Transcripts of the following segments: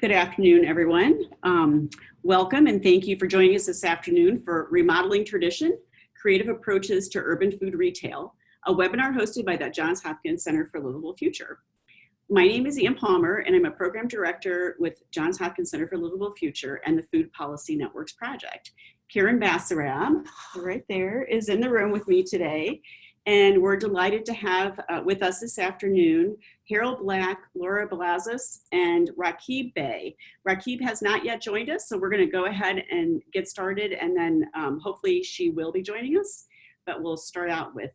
Good afternoon, everyone. Welcome and thank you for joining us this afternoon for Remodeling Tradition, Creative Approaches to Urban Food Retail, a webinar hosted by the Johns Hopkins Center for Livable Future. My name is Ian Palmer and I'm a program director with Johns Hopkins Center for Livable Future and the Food Policy Networks Project. Karen Basarab, right there, is in the room with me today. And we're delighted to have with us this afternoon, Harold Black, Laura Belazis, and Raqueeb Bey. Raqueeb has not yet joined us, so we're gonna go ahead and get started, and then hopefully she will be joining us, but we'll start out with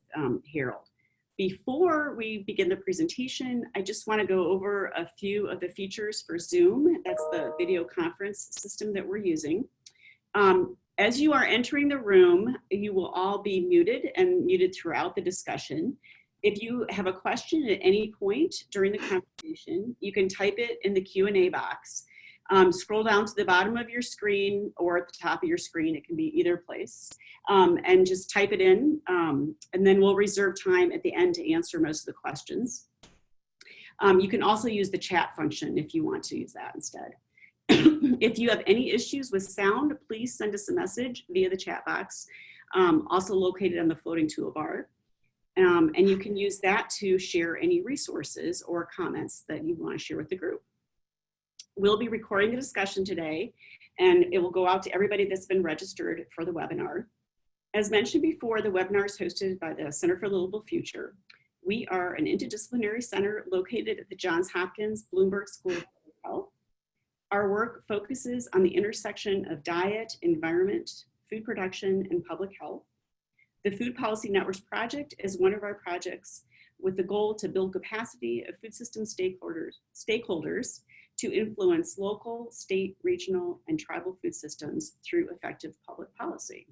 Harold. Before we begin the presentation, I just wanna go over a few of the features for Zoom. That's the video conference system that we're using. As you are entering the room, you will all be muted and muted throughout the discussion. If you have a question at any point during the conversation, you can type it in the Q&A box. Scroll down to the bottom of your screen or at the top of your screen, it can be either place, and just type it in, and then we'll reserve time at the end to answer most of the questions. You can also use the chat function if you want to use that instead. If you have any issues with sound, please send us a message via the chat box, also located on the floating toolbar. And you can use that to share any resources or comments that you want to share with the group. We'll be recording the discussion today, and it will go out to everybody that's been registered for the webinar. As mentioned before, the webinar is hosted by the Center for Livable Future. We are an interdisciplinary center located at the Johns Hopkins Bloomberg School of Public Health. Our work focuses on the intersection of diet, environment, food production, and public health. The Food Policy Networks Project is one of our projects with the goal to build capacity of food system stakeholders to influence local, state, regional, and tribal food systems through effective public policy.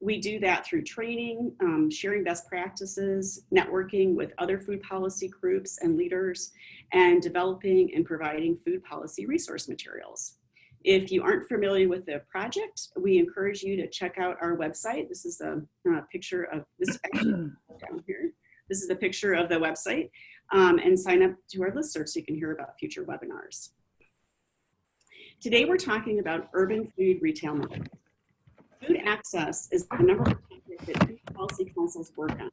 We do that through training, sharing best practices, networking with other food policy groups and leaders, and developing and providing food policy resource materials. If you aren't familiar with the project, we encourage you to check out our website. This is a picture of this actually down here. This is a picture of the website, and sign up to our listserv so you can hear about future webinars. Today we're talking about urban food retail methods. Food access is the number one topic that food policy councils work on,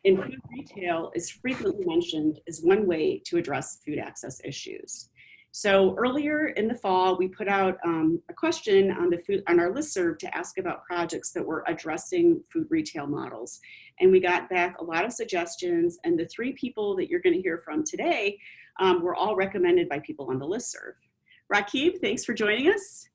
and food retail is frequently mentioned as one way to address food access issues. So earlier in the fall, we put out a question on our listserv to ask about projects that were addressing food retail models, and we got back a lot of suggestions. And the three people that you're going to hear from today were all recommended by people on the listserv. Raqueeb, thanks for joining us.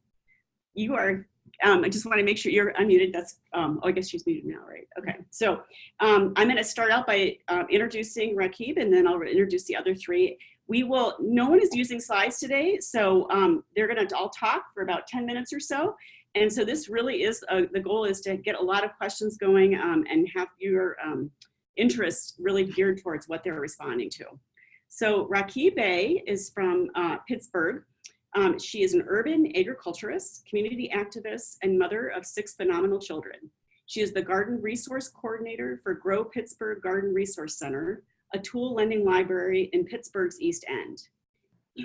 You are. I just want to make sure you're unmuted. That's, oh, I guess she's muted now, right? Okay, so I'm going to start out by introducing Raqueeb, and then I'll introduce the other three. No one is using slides today, so they're going to all talk for about 10 minutes or so. And so this really is, the goal is to get a lot of questions going and have your interest really geared towards what they're responding to. So Raqueeb Bey is from Pittsburgh. She is an urban agriculturist, community activist, and mother of 6 phenomenal children. She is the Garden Resource Coordinator for Grow Pittsburgh Garden Resource Center, a tool lending library in Pittsburgh's East End.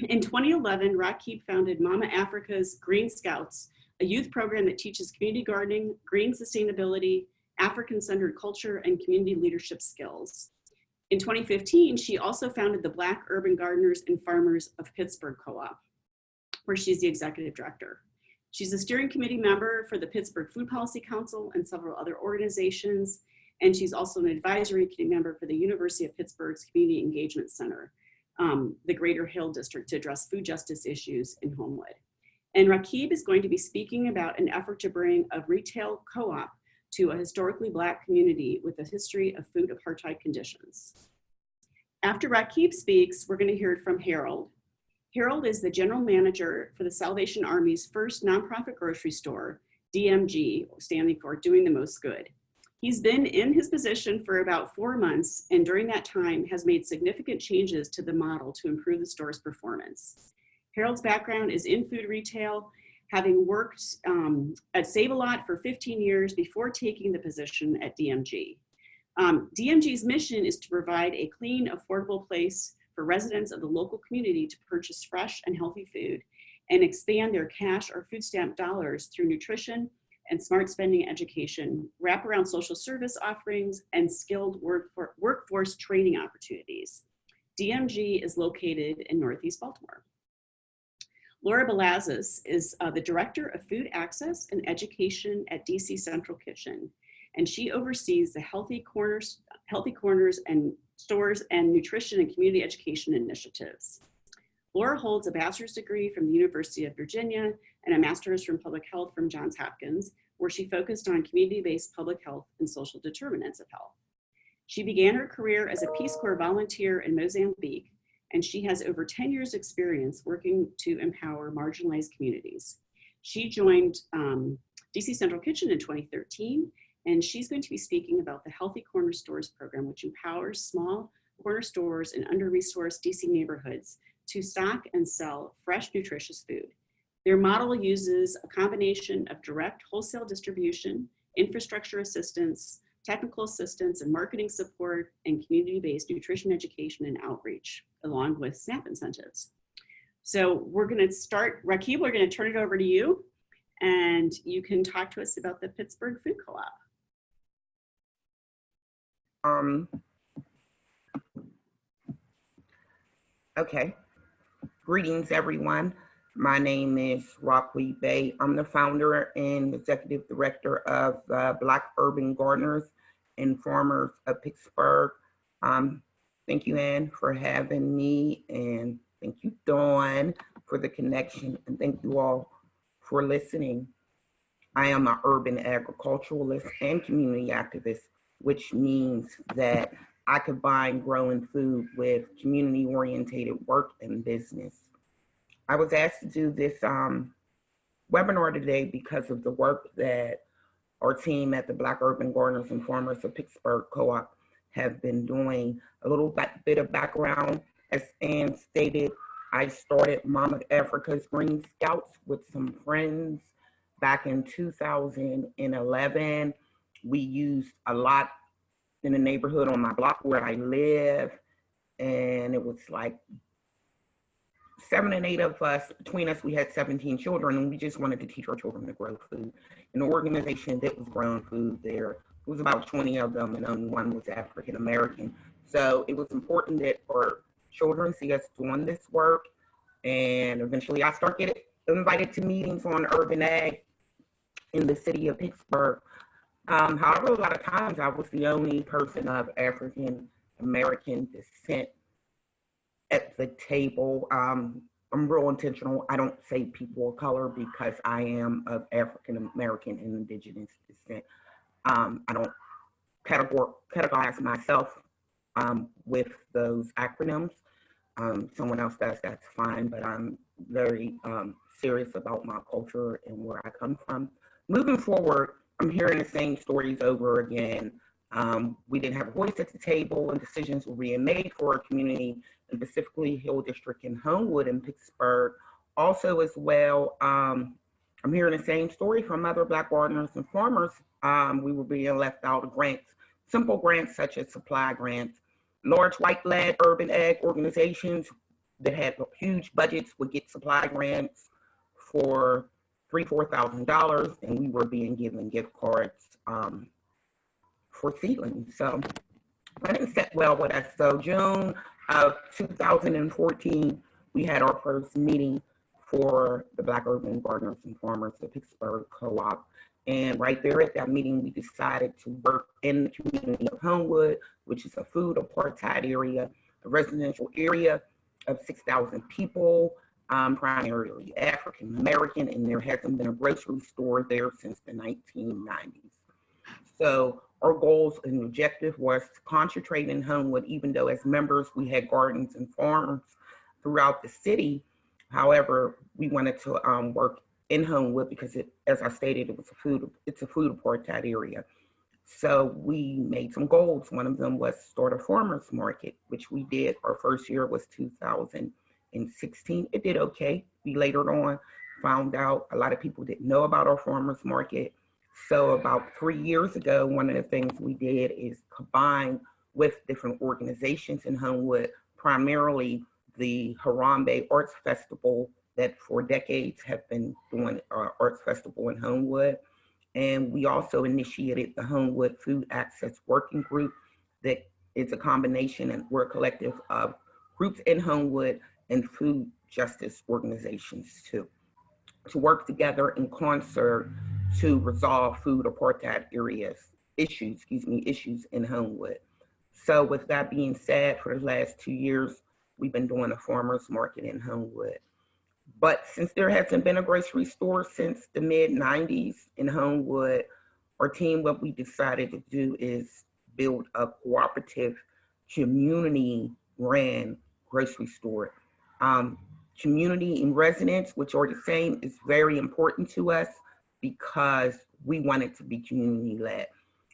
In 2011, Raqueeb founded Mama Africa's Green Scouts, a youth program that teaches community gardening, green sustainability, African-centered culture, and community leadership skills. In 2015, she also founded the Black Urban Gardeners and Farmers of Pittsburgh Co-op, where she's the executive director. She's a steering committee member for the Pittsburgh Food Policy Council and several other organizations, and she's also an advisory committee member for the University of Pittsburgh's Community Engagement Center, the Greater Hill District, to address food justice issues in Homewood. And Raqueeb is going to be speaking about an effort to bring a retail co-op to a historically Black community with a history of food apartheid conditions. After Raqueeb speaks, we're going to hear from Harold. Harold is the general manager for the Salvation Army's first nonprofit grocery store, DMG, standing for Doing the Most Good. He's been in his position for about 4 months, and during that time has made significant changes to the model to improve the store's performance. Harold's background is in food retail, having worked at Save-A-Lot for 15 years before taking the position at DMG. DMG's mission is to provide a clean, affordable place for residents of the local community to purchase fresh and healthy food and expand their cash or food stamp dollars through nutrition and smart spending education, wraparound social service offerings, and skilled workforce training opportunities. DMG is located in Northeast Baltimore. Laura Belazis is the Director of Food Access and Education at DC Central Kitchen, and she oversees the Healthy Corners and Stores and Nutrition and Community Education initiatives. Laura holds a bachelor's degree from the University of Virginia and a master's from Public Health from Johns Hopkins, where she focused on community-based public health and social determinants of health. She began her career as a Peace Corps volunteer in Mozambique, and she has over 10 years experience working to empower marginalized communities. She joined DC Central Kitchen in 2013, and she's going to be speaking about the Healthy Corner Stores program, which empowers small corner stores in under-resourced DC neighborhoods to stock and sell fresh, nutritious food. Their model uses a combination of direct wholesale distribution, infrastructure assistance, technical assistance and marketing support, and community-based nutrition education and outreach, along with SNAP incentives. So we're gonna start, Raqueeb, we're gonna turn it over to you, and you can talk to us about the Pittsburgh Food Co-op. Okay, greetings everyone. My name is Raqueeb Bey. I'm the founder and executive director of Black Urban Gardeners and Farmers of Pittsburgh. Thank you, Ann, for having me, and thank you, Dawn, for the connection, and thank you all for listening. I am an urban agriculturalist and community activist, which means that I combine growing food with community-oriented work and business. I was asked to do this webinar today because of the work that our team at the Black Urban Gardeners and Farmers of Pittsburgh Co-op have been doing. A little bit of background, as Ann stated, I started Mama Africa's Green Scouts with some friends back in 2011. We used a lot in the neighborhood on my block where I live, and it was like 7 and 8 of us. Between us, we had 17 children, and we just wanted to teach our children to grow food. And the organization that was growing food there, it was about 20 of them, and only one was African American. So it was important that our children see us doing this work. And eventually I start getting invited to meetings on urban ag in the city of Pittsburgh. However, a lot of times I was the only person of African American descent at the table. I'm real intentional. I don't say people of color because I am of African American and indigenous descent. I don't categorize myself with those acronyms. Someone else does, that's fine, but I'm very serious about my culture and where I come from. Moving forward, I'm hearing the same stories over again. We didn't have a voice at the table, and decisions were being made for our community, and specifically Hill District and Homewood in Pittsburgh. Also as well, I'm hearing the same story from other Black gardeners and farmers. We were being left out of grants, simple grants such as supply grants. Large white-led urban ag organizations that had huge budgets would get supply grants for $3,000, $4,000, and we were being given gift cards for seedlings. So that didn't set well with us. So June of 2014, we had our first meeting for the Black Urban Gardeners and Farmers of Pittsburgh Co-op. And right there at that meeting, we decided to work in the community of Homewood, which is a food apartheid area, a residential area of 6,000 people, primarily African American, and there hasn't been a grocery store there since the 1990s. So our goals and objective was to concentrate in Homewood, even though as members we had gardens and farms throughout the city. However, we wanted to work in Homewood because it, as I stated, it's a food apartheid area. So we made some goals. One of them was start a farmers market, which we did. Our first year was 2016. It did okay. We later on found out a lot of people didn't know about our farmers market. So about 3 years ago, one of the things we did is combine with different organizations in Homewood, primarily the Harambe Arts Festival that for decades have been doing arts festival in Homewood. And we also initiated the Homewood Food Access Working Group that is a combination, and we're a collective of groups in Homewood and food justice organizations too, to work together in concert to resolve food apartheid issues in Homewood. So with that being said, for the last 2 years, we've been doing a farmer's market in Homewood. But since there hasn't been a grocery store since the mid-90s in Homewood, our team, what we decided to do is build a cooperative community-ran grocery store. Community and residents, which are the same, is very important to us because we want it to be community-led.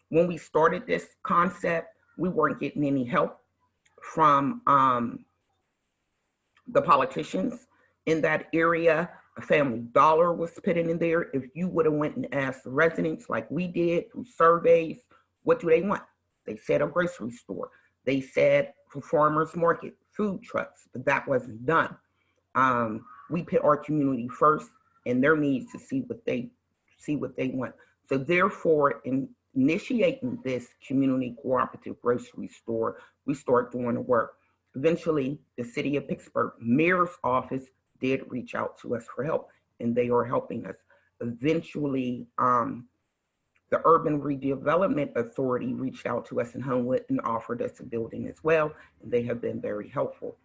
When we started this concept, we weren't getting any help from the politicians in that area. A Family Dollar was put in there. If you would have went and asked the residents like we did through surveys, what do they want? They said a grocery store. They said for farmers market, food trucks, but that wasn't done. We put our community first and their needs to see what they want. So therefore, in initiating this community cooperative grocery store, we start doing the work. Eventually, the city of Pittsburgh mayor's office did reach out to us for help, and they are helping us. Eventually, the Urban Redevelopment Authority reached out to us in Homewood and offered us a building as well, and they have been very helpful.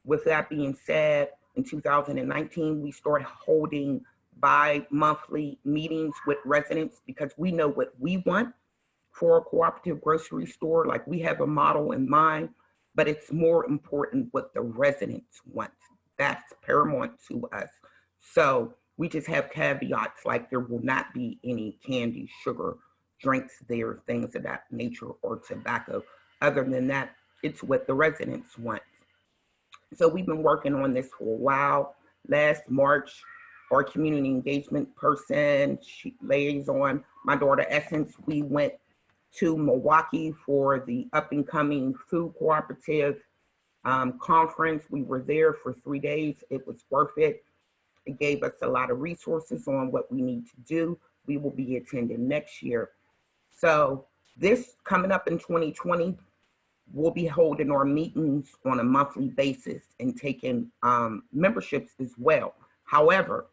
With that being said, in 2019, we started holding bi-monthly meetings with residents because we know what we want for a cooperative grocery store. Like, we have a model in mind, but it's more important what the residents want. That's paramount to us. So we just have caveats like there will not be any candy, sugar, drinks there, things of that nature, or tobacco. Other than that, it's what the residents want. So we've been working on this for a while. Last March, our community engagement person, liaison, my daughter Essence, we went to Milwaukee for the up and coming food cooperative conference. We were there for 3 days. It was worth it. It gave us a lot of resources on what we need to do. We will be attending next year. So this coming up in 2020, we'll be holding our meetings on a monthly basis and taking memberships as well. However,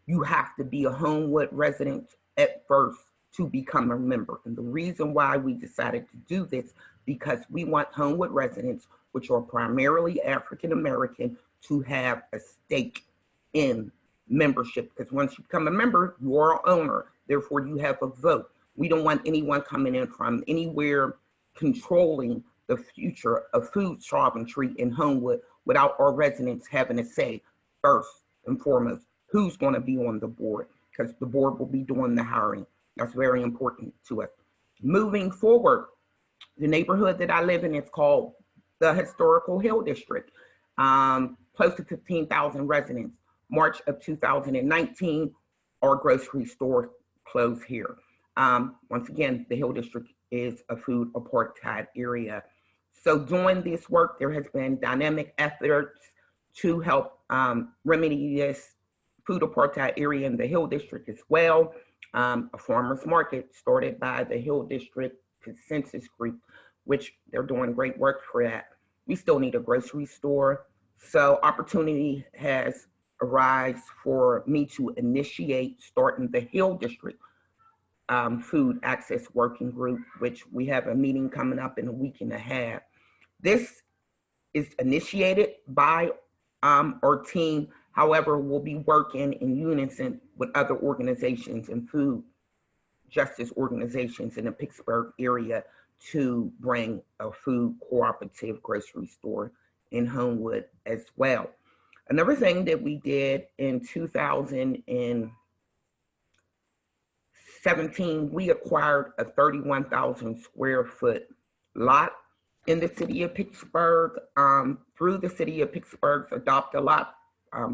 you have to be a Homewood resident at first to become a member. And the reason why we decided to do this, because we want Homewood residents, which are primarily African-American, to have a stake in membership. Because once you become a member, you are an owner. Therefore, you have a vote. We don't want anyone coming in from anywhere controlling the future of food sovereignty in Homewood without our residents having a say first and foremost who's going to be on the board, because the board will be doing the hiring. That's very important to us. Moving forward, the neighborhood that I live in is called the Historical Hill District, close to 15,000 residents. March of 2019, our grocery store closed here. Once again, the Hill District is a food apartheid area. So doing this work, there has been dynamic efforts to help remedy this food apartheid area in the Hill District as well. A farmer's market started by the Hill District Consensus Group, which they're doing great work for that. We still need a grocery store. So opportunity has arisen for me to initiate starting the Hill District Food Access Working Group, which we have a meeting coming up in a week and a half. This is initiated by our team. However, we'll be working in unison with other organizations and food justice organizations in the Pittsburgh area to bring a food cooperative grocery store in Homewood as well. Another thing that we did in 2017, we acquired a 31,000 square foot lot in the city of Pittsburgh through the city of Pittsburgh's Adopt a Lot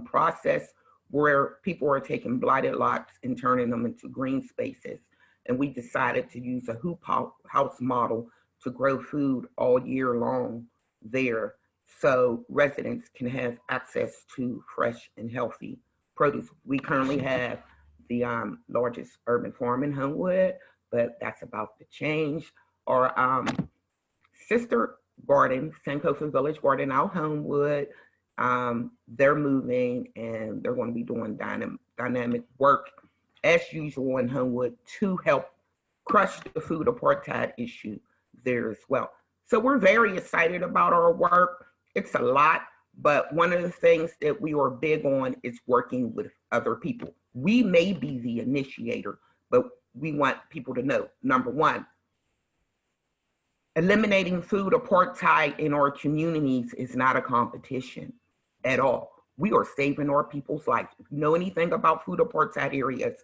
process, where people are taking blighted lots and turning them into green spaces. And we decided to use a hoop house model to grow food all year long there. so residents can have access to fresh and healthy produce. We currently have the largest urban farm in Homewood, but that's about to change. Our sister garden, Sankofa Village Garden out Homewood, they're moving and they're going to be doing dynamic work as usual in Homewood to help crush the food apartheid issue there as well. So we're very excited about our work. It's a lot, but one of the things that we are big on is working with other people. We may be the initiator, but we want people to know, number one, eliminating food apartheid in our communities is not a competition at all. We are saving our people's lives. If you know anything about food apartheid areas,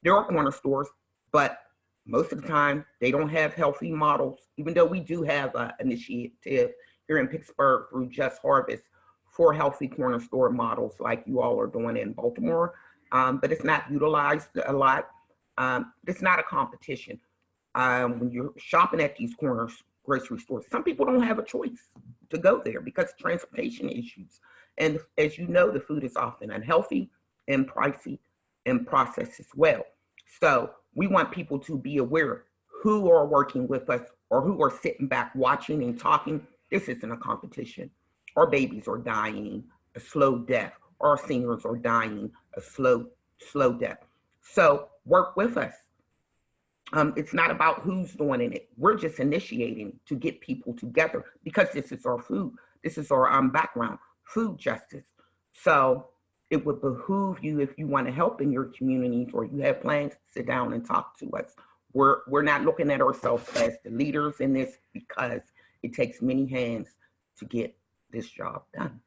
there are corner stores, but most of the time they don't have healthy models, even though we do have an initiative here in Pittsburgh through Just Harvest for healthy corner store models like you all are doing in Baltimore, but it's not utilized a lot. It's not a competition. When you're shopping at these grocery stores, some people don't have a choice to go there because of transportation issues. And as you know, the food is often unhealthy and pricey and processed as well. So we want people to be aware who are working with us or who are sitting back watching and talking. This isn't a competition. Our babies are dying a slow death. Our seniors are dying a slow death. So work with us. It's not about who's doing it. We're just initiating to get people together because this is our food. This is our background, food justice. So it would behoove you, if you want to help in your communities or you have plans, sit down and talk to us. We're not looking at ourselves as the leaders in this because it takes many hands to get this job done.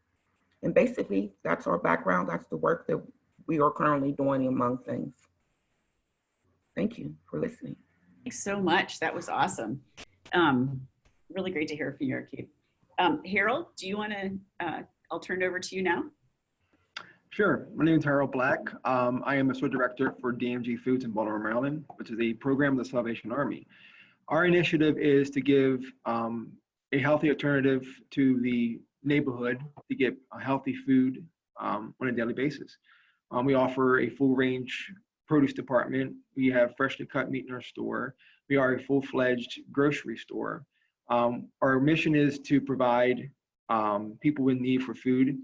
And basically, that's our background. That's the work that we are currently doing among things. Thank you for listening. Thanks so much. That was awesome. Really great to hear from you, Raqueeb. Harold, do you want to, I'll turn it over to you now. Sure. My name is Harold Black. I am a store director for DMG Foods in Baltimore, Maryland, which is a program of the Salvation Army. Our initiative is to give a healthy alternative to the neighborhood to get a healthy food on a daily basis. We offer a full range produce department. We have freshly cut meat in our store. We are a full-fledged grocery store. Our mission is to provide people in need for food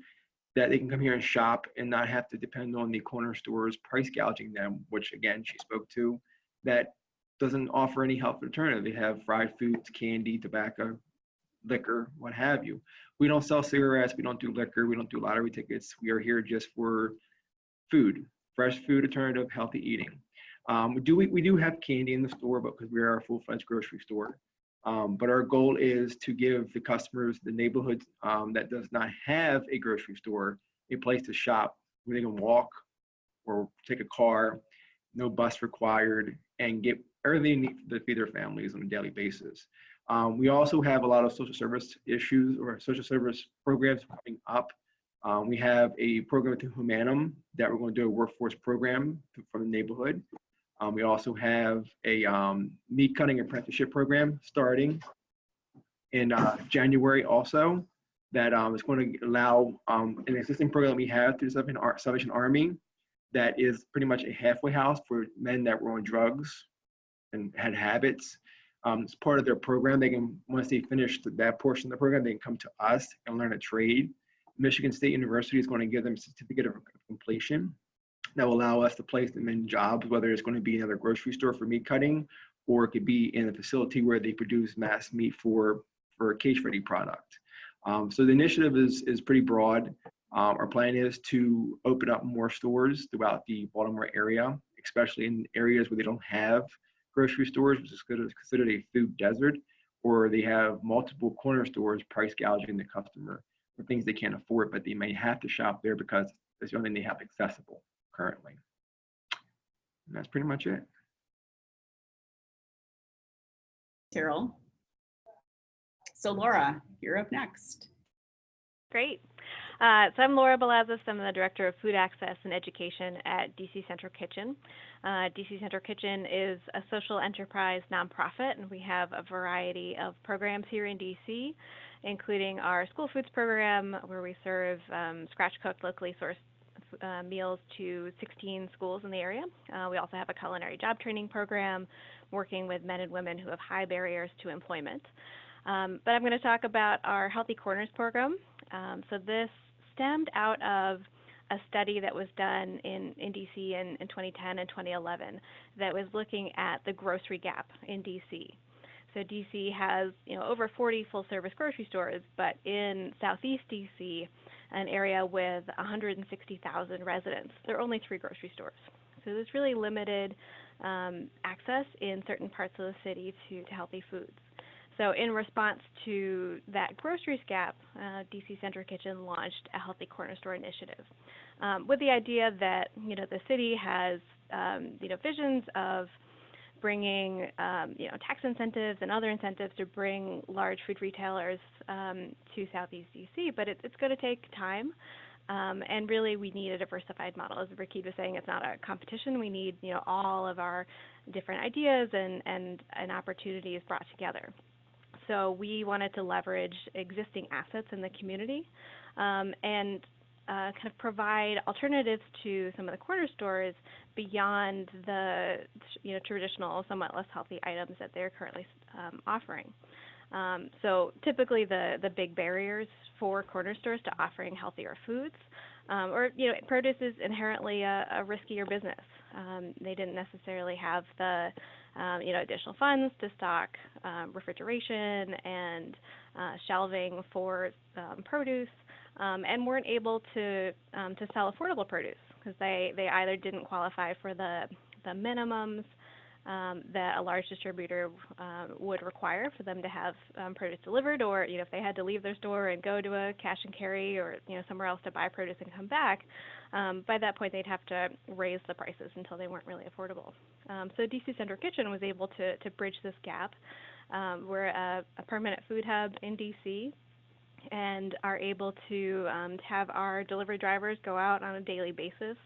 that they can come here and shop and not have to depend on the corner stores price gouging them, which again, she spoke to, that doesn't offer any health alternative. They have fried foods, candy, tobacco, liquor, what have you. We don't sell cigarettes, we don't do liquor, we don't do lottery tickets. We are here just for food, fresh food alternative, healthy eating. We do have candy in the store, but because we are a full-fledged grocery store. But our goal is to give the customers, the neighborhood that does not have a grocery store, a place to shop where they can walk or take a car, no bus required, and get everything they need to feed their families on a daily basis. We also have a lot of social service issues or social service programs coming up. We have a program through Humanum that we're going to do a workforce program for the neighborhood. We also have a meat cutting apprenticeship program starting in January also that is going to allow an existing program we have through the Salvation Army that is pretty much a halfway house for men that were on drugs and had habits. It's part of their program. They can, once they finish that portion of the program, they can come to us and learn a trade. Michigan State University is going to give them a certificate of completion that will allow us to place them in jobs, whether it's going to be another grocery store for meat cutting, or it could be in a facility where they produce mass meat for a case-ready product. So the initiative is pretty broad. Our plan is to open up more stores throughout the Baltimore area, especially in areas where they don't have grocery stores, which is considered a food desert, or they have multiple corner stores price gouging the customer for things they can't afford, but they may have to shop there because it's the only thing they have accessible currently. And that's pretty much it. Harold. So Laura, you're up next. Great. So I'm Laura Belazis. I'm the Director of Food Access and Education at DC Central Kitchen. DC Central Kitchen is a social enterprise nonprofit, and we have a variety of programs here in DC. including our school foods program, where we serve scratch-cooked, locally sourced meals to 16 schools in the area. We also have a culinary job training program working with men and women who have high barriers to employment. But I'm going to talk about our Healthy Corners program. So this stemmed out of a study that was done in DC in 2010 and 2011 that was looking at the grocery gap in DC. So DC has over 40 full-service grocery stores, but in Southeast DC, an area with 160,000 residents, there are only 3 grocery stores. So there's really limited access in certain parts of the city to healthy foods. So in response to that groceries gap, DC Central Kitchen launched a Healthy Corner Store initiative with the idea that the city has visions of bringing tax incentives and other incentives to bring large food retailers to Southeast DC, but it's going to take time, and really we need a diversified model. As Raqueeb was saying, it's not a competition. We need all of our different ideas and opportunities brought together. So we wanted to leverage existing assets in the community and kind of provide alternatives to some of the corner stores beyond the traditional, somewhat less healthy items that they're currently offering. So typically the big barriers for corner stores to offering healthier foods, or produce is inherently a riskier business. They didn't necessarily have the additional funds to stock refrigeration and shelving for produce, and weren't able to sell affordable produce because they either didn't qualify for the minimums that a large distributor would require for them to have produce delivered, or if they had to leave their store and go to a cash and carry or somewhere else to buy produce and come back, by that point they'd have to raise the prices until they weren't really affordable. So DC Central Kitchen was able to bridge this gap. We're a permanent food hub in DC and are able to have our delivery drivers go out on a daily basis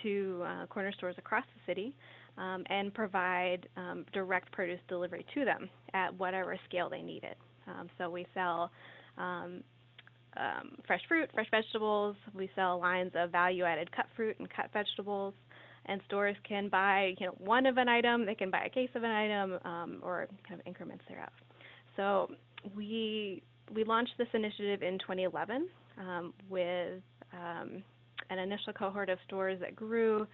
to corner stores across the city and provide direct produce delivery to them at whatever scale they need it. So we sell fresh fruit, fresh vegetables. We sell lines of value-added cut fruit and cut vegetables. And stores can buy one of an item, they can buy a case of an item, or kind of increments thereof. So we launched this initiative in 2011 with an initial cohort of stores that grew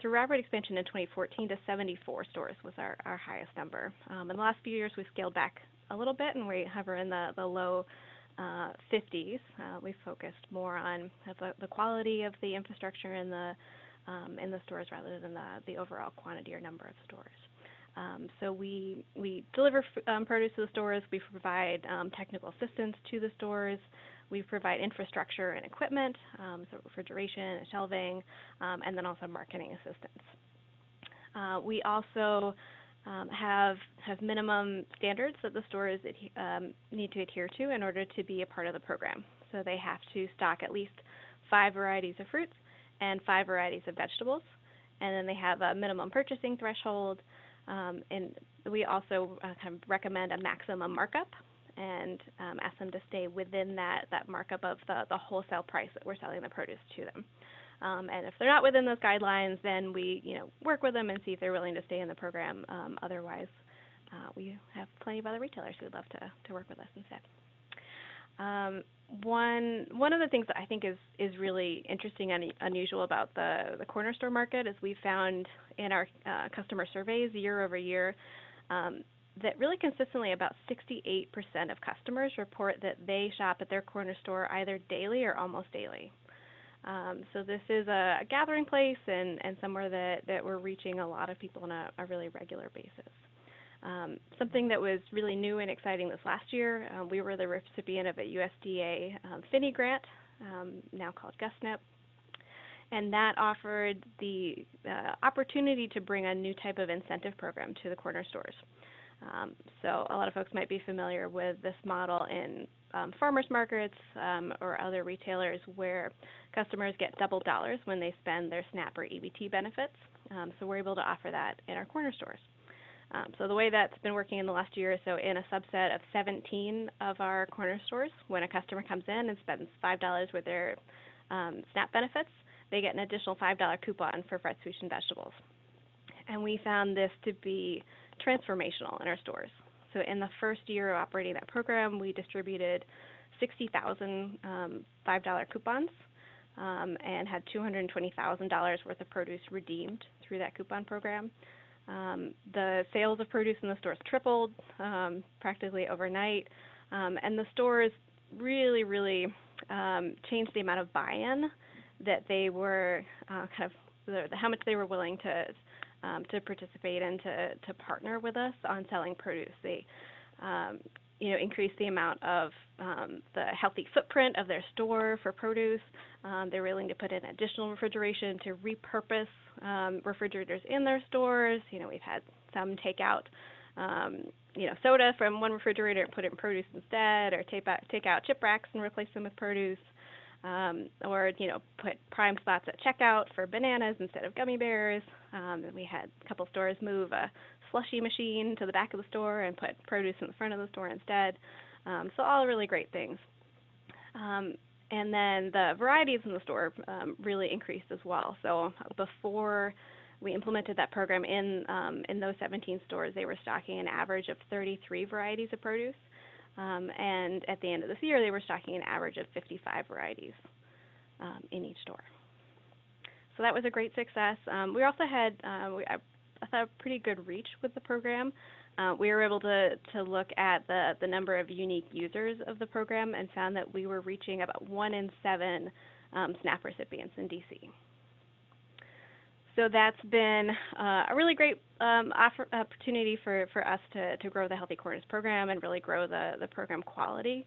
through rapid expansion in 2014 to 74 stores was our highest number. In the last few years, we've scaled back a little bit, and we hover in the low 50s. We focused more on the quality of the infrastructure in the stores rather than the overall quantity or number of stores. So we deliver produce to the stores. We provide technical assistance to the stores. We provide infrastructure and equipment, so refrigeration and shelving, and then also marketing assistance. We also have minimum standards that the stores need to adhere to in order to be a part of the program. So they have to stock at least 5 varieties of fruits and 5 varieties of vegetables, and then they have a minimum purchasing threshold, and we also kind of recommend a maximum markup and ask them to stay within that markup of the wholesale price that we're selling the produce to them. And if they're not within those guidelines, then we work with them and see if they're willing to stay in the program. Otherwise, we have plenty of other retailers who would love to work with us instead. One of the things that I think is really interesting and unusual about the corner store market is we found in our customer surveys year over year that really consistently about 68% of customers report that they shop at their corner store either daily or almost daily. So this is a gathering place and somewhere that we're reaching a lot of people on a really regular basis. Something that was really new and exciting this last year, we were the recipient of a USDA Finney grant, now called GusNIP, and that offered the opportunity to bring a new type of incentive program to the corner stores. So a lot of folks might be familiar with this model in farmers markets or other retailers where customers get double dollars when they spend their SNAP or EBT benefits. So we're able to offer that in our corner stores. So the way that's been working in the last year or so, in a subset of 17 of our corner stores, when a customer comes in and spends $5 with their SNAP benefits, they get an additional $5 coupon for fresh fruits and vegetables. And we found this to be transformational in our stores. So in the first year of operating that program, we distributed 60,000 $5 coupons and had $220,000 worth of produce redeemed through that coupon program. The sales of produce in the stores tripled practically overnight, and the stores really changed the amount of buy-in that they were how much they were willing to participate and to partner with us on selling produce. They increased the amount of the healthy footprint of their store for produce. They're willing to put in additional refrigeration to repurpose refrigerators in their stores. We've had some take out soda from one refrigerator and put in produce instead, or take out chip racks and replace them with produce. Or put prime spots at checkout for bananas instead of gummy bears. And we had a couple stores move a slushy machine to the back of the store and put produce in the front of the store instead. So all really great things. And then the varieties in the store really increased as well. So before we implemented that program in those 17 stores, they were stocking an average of 33 varieties of produce. And at the end of this year, they were stocking an average of 55 varieties in each store. So that was a great success. We also had, I thought, a pretty good reach with the program. We were able to look at the number of unique users of the program and found that we were reaching about 1 in 7 SNAP recipients in DC. So that's been a really great opportunity for us to grow the Healthy Corners program and really grow the program quality.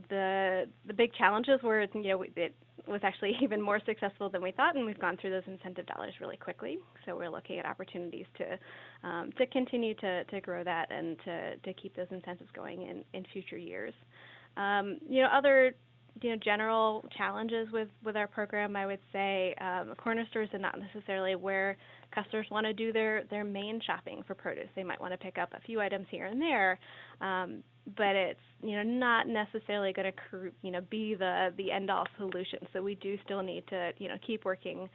The big challenges were, it was actually even more successful than we thought, and we've gone through those incentive dollars really quickly. So we're looking at opportunities to continue to grow that and to keep those incentives going in future years. Other general challenges with our program, I would say corner stores are not necessarily where customers want to do their main shopping for produce. They might want to pick up a few items here and there, but it's not necessarily going to be the end-all solution. So we do still need to keep working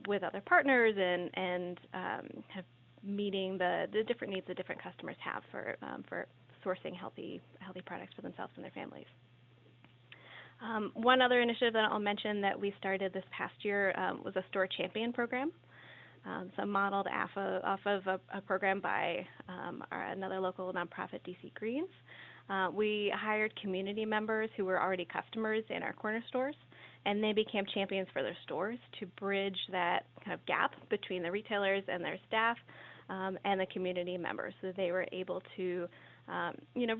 with other partners and have meeting the different needs that different customers have for sourcing healthy products for themselves and their families. One other initiative that I'll mention that we started this past year was a store champion program. So modeled off of a program by another local nonprofit, DC Greens. We hired community members who were already customers in our corner stores, and they became champions for their stores to bridge that kind of gap between the retailers and their staff and the community members. So they were able to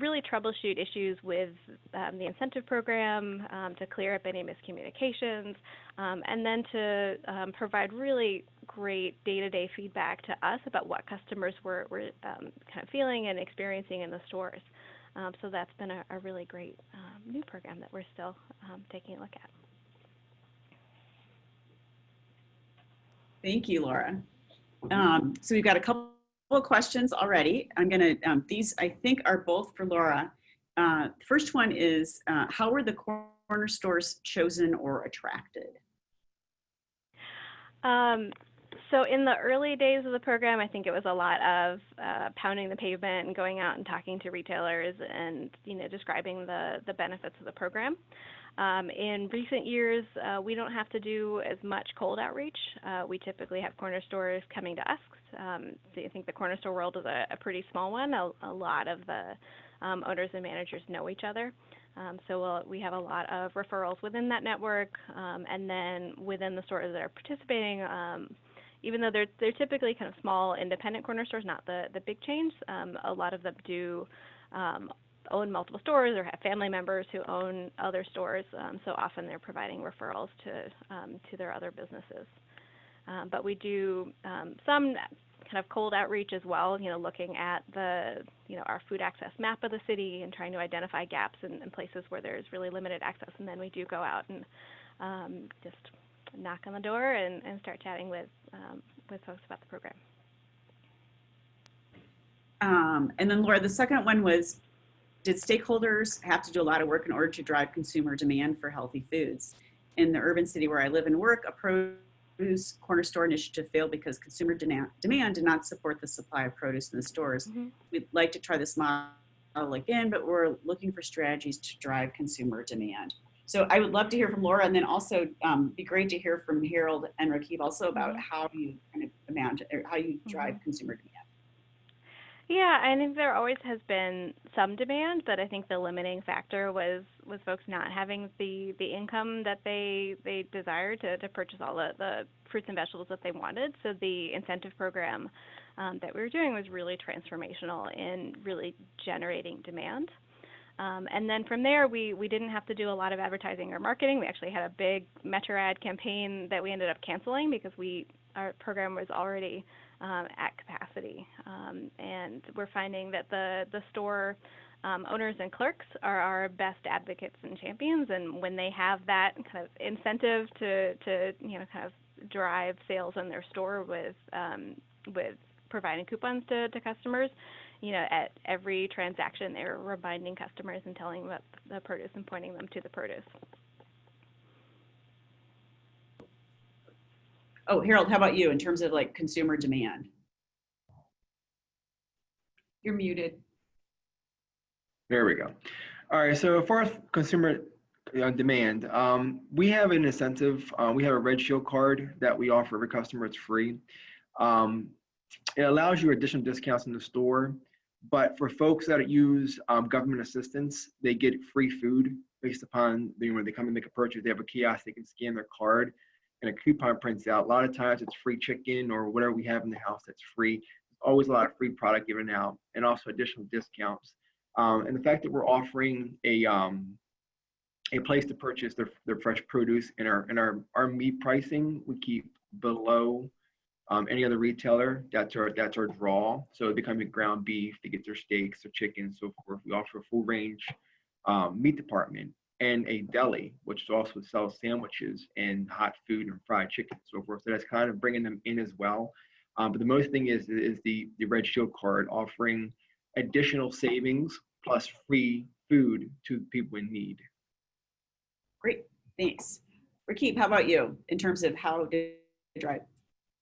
really troubleshoot issues with the incentive program, to clear up any miscommunications, and then to provide really great day-to-day feedback to us about what customers were kind of feeling and experiencing in the stores. So that's been a really great new program that we're still taking a look at. Thank you, Laura. So we've got a couple of questions already. I'm going to, these I think are both for Laura. The first one is, how were the corner stores chosen or attracted? So in the early days of the program, I think it was a lot of pounding the pavement and going out and talking to retailers and describing the benefits of the program. In recent years, we don't have to do as much cold outreach. We typically have corner stores coming to us. So I think the corner store world is a pretty small one. A lot of the owners and managers know each other. So we have a lot of referrals within that network, and then within the stores that are participating, even though they're typically kind of small independent corner stores, not the big chains, a lot of them do own multiple stores or have family members who own other stores, so often they're providing referrals to their other businesses. But we do some kind of cold outreach as well, looking at our food access map of the city and trying to identify gaps in places where there's really limited access, and then we do go out and just knock on the door and start chatting with folks about the program. And then Laura, the second one was, did stakeholders have to do a lot of work in order to drive consumer demand for healthy foods? In the urban city where I live and work, a produce corner store initiative failed because consumer demand did not support the supply of produce in the stores. We'd like to try this model again, but we're looking for strategies to drive consumer demand. So I would love to hear from Laura, and then also be great to hear from Harold and Raqueeb also about how you kind of imagine, or how you drive consumer demand. Yeah, I think there always has been some demand, but I think the limiting factor was folks not having the income that they desired to purchase all the fruits and vegetables that they wanted. So the incentive program that we were doing was really transformational in really generating demand. And then from there, we didn't have to do a lot of advertising or marketing. We actually had a big Metro ad campaign that we ended up canceling because our program was already at capacity. And we're finding that the store owners and clerks are our best advocates and champions. And when they have that kind of incentive to kind of drive sales in their store with providing coupons to customers, at every transaction, they're reminding customers and telling them about the produce and pointing them to the produce. Oh, Harold, how about you in terms of like consumer demand? You're muted. There we go. All right, so for consumer demand, we have an incentive. We have a Red Shield card that we offer every customer. It's free. It allows you additional discounts in the store, but for folks that use government assistance, they get free food based upon when they come and make a purchase. They have a kiosk, they can scan their card and a coupon prints out. A lot of times it's free chicken or whatever we have in the house that's free. There's always a lot of free product given out and also additional discounts. And the fact that we're offering a place to purchase their fresh produce and our meat pricing we keep below any other retailer. That's our draw. So they come in ground beef, they get their steaks, their chicken, so forth. We offer a full range meat department and a deli, which also sells sandwiches and hot food and fried chicken and so forth. So that's kind of bringing them in as well. But the most thing is the Red Shield card offering additional savings plus free food to people in need. Great, thanks. Raqueeb, how about you in terms of how to drive?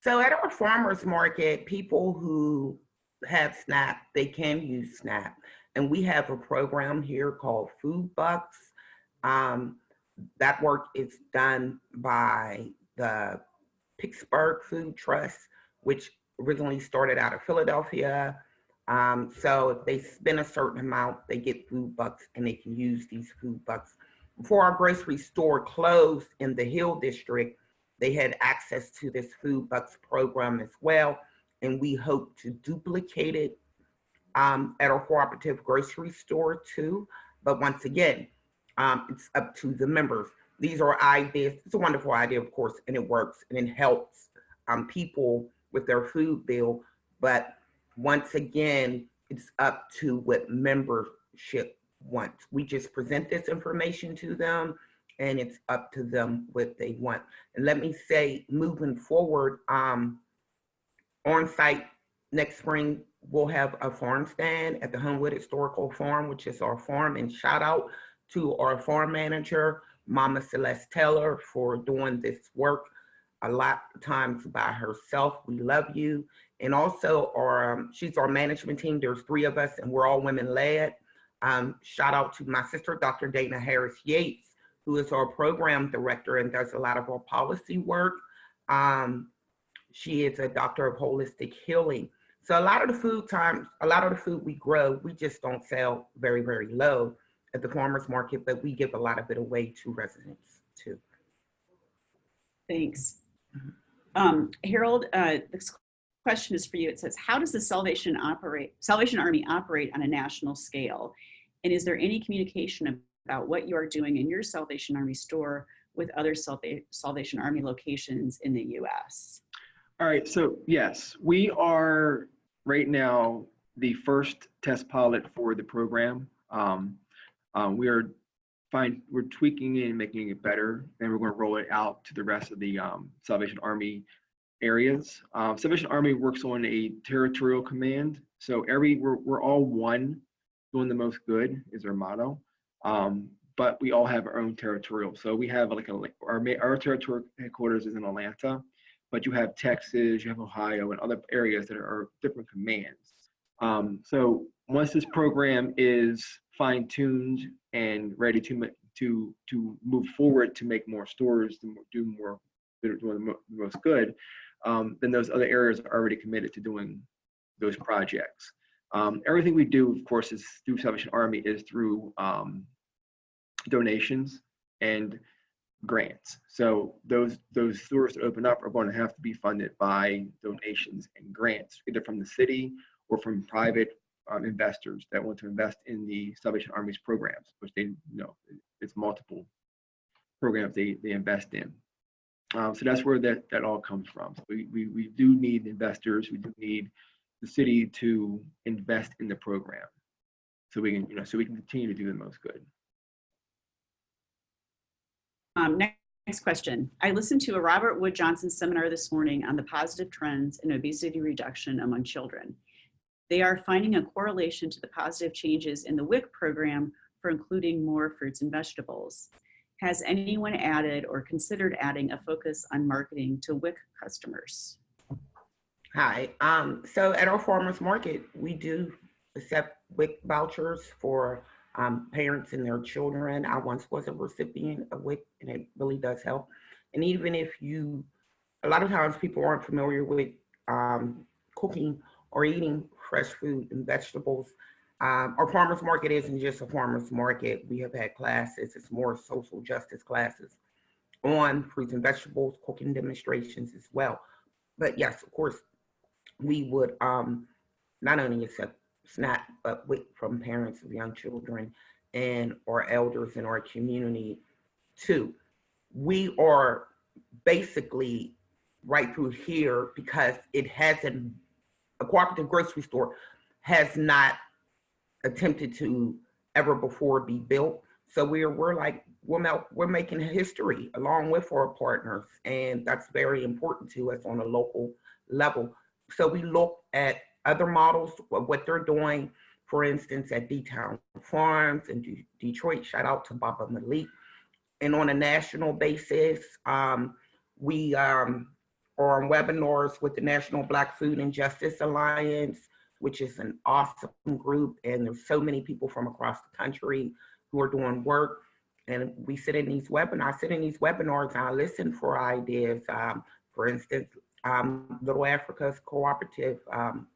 So at our farmers market, people who have SNAP, they can use SNAP. And we have a program here called Food Bucks. That work is done by the Pittsburgh Food Trust, which originally started out of Philadelphia. So if they spend a certain amount, they get Food Bucks and they can use these Food Bucks. Before our grocery store closed in the Hill District, they had access to this Food Bucks program as well, and we hope to duplicate it at our cooperative grocery store too. But once again, it's up to the members. These are ideas. It's a wonderful idea, of course, and it works and it helps people with their food bill. But once again, it's up to what membership wants. We just present this information to them, and it's up to them what they want. And let me say, moving forward, on site next spring, we'll have a farm stand at the Homewood Historical Farm, which is our farm, and shout out to our farm manager, Mama Celeste Taylor, for doing this work a lot of times by herself. We love you. And also she's our management team. There's 3 of us and we're all women led. Shout out to my sister, Dr. Dana Harris Yates, who is our program director and does a lot of our policy work. She is a doctor of holistic healing. So a lot of the food we grow, we just don't sell very, very low at the farmer's market, but we give a lot of it away to residents too. Thanks. Harold, this question is for you. It says, how does the Salvation Army operate on a national scale? And is there any communication about what you are doing in your Salvation Army store with other Salvation Army locations in the US? All right, so yes, we are right now the first test pilot for the program. We're tweaking it and making it better, and we're going to roll it out to the rest of the Salvation Army areas. Salvation Army works on a territorial command, So we're all one, doing the most good is our motto. But we all have our own territorial. So we have our territorial headquarters is in Atlanta, but you have Texas, you have Ohio, and other areas that are different commands. So once this program is fine-tuned and ready to move forward to make more stores, to do more, doing the most good, then those other areas are already committed to doing those projects. Everything we do, of course, is through Salvation Army, is through donations and grants. So those stores that open up are going to have to be funded by donations and grants, either from the city or from private investors that want to invest in the Salvation Army's programs, which it's multiple programs they invest in. So that's where that all comes from. So we do need investors. We do need the city to invest in the program, so we can continue to do the most good. Next question. I listened to a Robert Wood Johnson seminar this morning on the positive trends in obesity reduction among children. They are finding a correlation to the positive changes in the WIC program for including more fruits and vegetables. Has anyone added or considered adding a focus on marketing to WIC customers? Hi. So at our farmers market, we do accept WIC vouchers for parents and their children. I once was a recipient of WIC, and it really does help. And even if a lot of times people aren't familiar with cooking or eating fresh food and vegetables. Our farmers market isn't just a farmers market. We have had classes, it's more social justice classes on fruits and vegetables, cooking demonstrations as well. But yes, of course, we would not only accept SNAP, but WIC from parents of young children and our elders in our community too. We are basically right through here because it hasn't, a cooperative grocery store has not attempted to ever before be built. So we're making history along with our partners, and that's very important to us on a local level. So we look at other models of what they're doing, for instance, at D-Town Farms in Detroit, shout out to Baba Malik. And on a national basis, we are on webinars with the National Black Food and Justice Alliance, which is an awesome group. And there's so many people from across the country who are doing work. And we sit in these webinars, and I listen for ideas. For instance, Little Africa's cooperative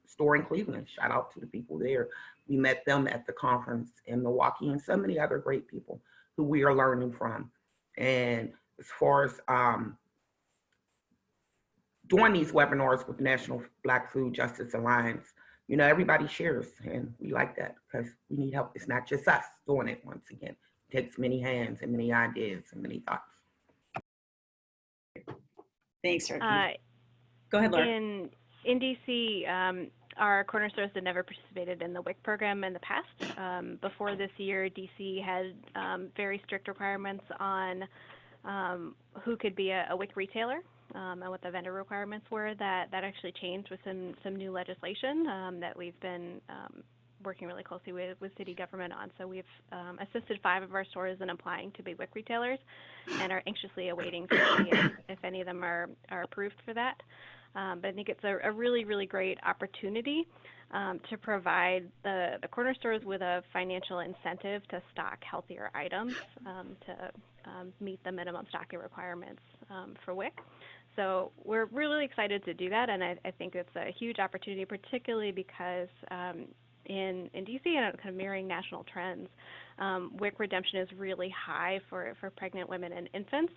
store in Cleveland, shout out to the people there. We met them at the conference in Milwaukee, and so many other great people who we are learning from. And as far as doing these webinars with the National Black Food Justice Alliance, everybody shares, and we like that because we need help. It's not just us doing it. Once again, it takes many hands and many ideas and many thoughts. Thanks, Raqueeb. Go ahead, Laura. In DC, our corner stores had never participated in the WIC program in the past. Before this year, DC had very strict requirements on who could be a WIC retailer and what the vendor requirements were. That actually changed with some new legislation that we've been working really closely with city government on. So we've assisted 5 of our stores in applying to be WIC retailers and are anxiously awaiting to see if any of them are approved for that. But I think it's a really, really great opportunity to provide the corner stores with a financial incentive to stock healthier items to meet the minimum stocking requirements for WIC. So we're really excited to do that, and I think it's a huge opportunity, particularly because in DC and kind of mirroring national trends, WIC redemption is really high for pregnant women and infants,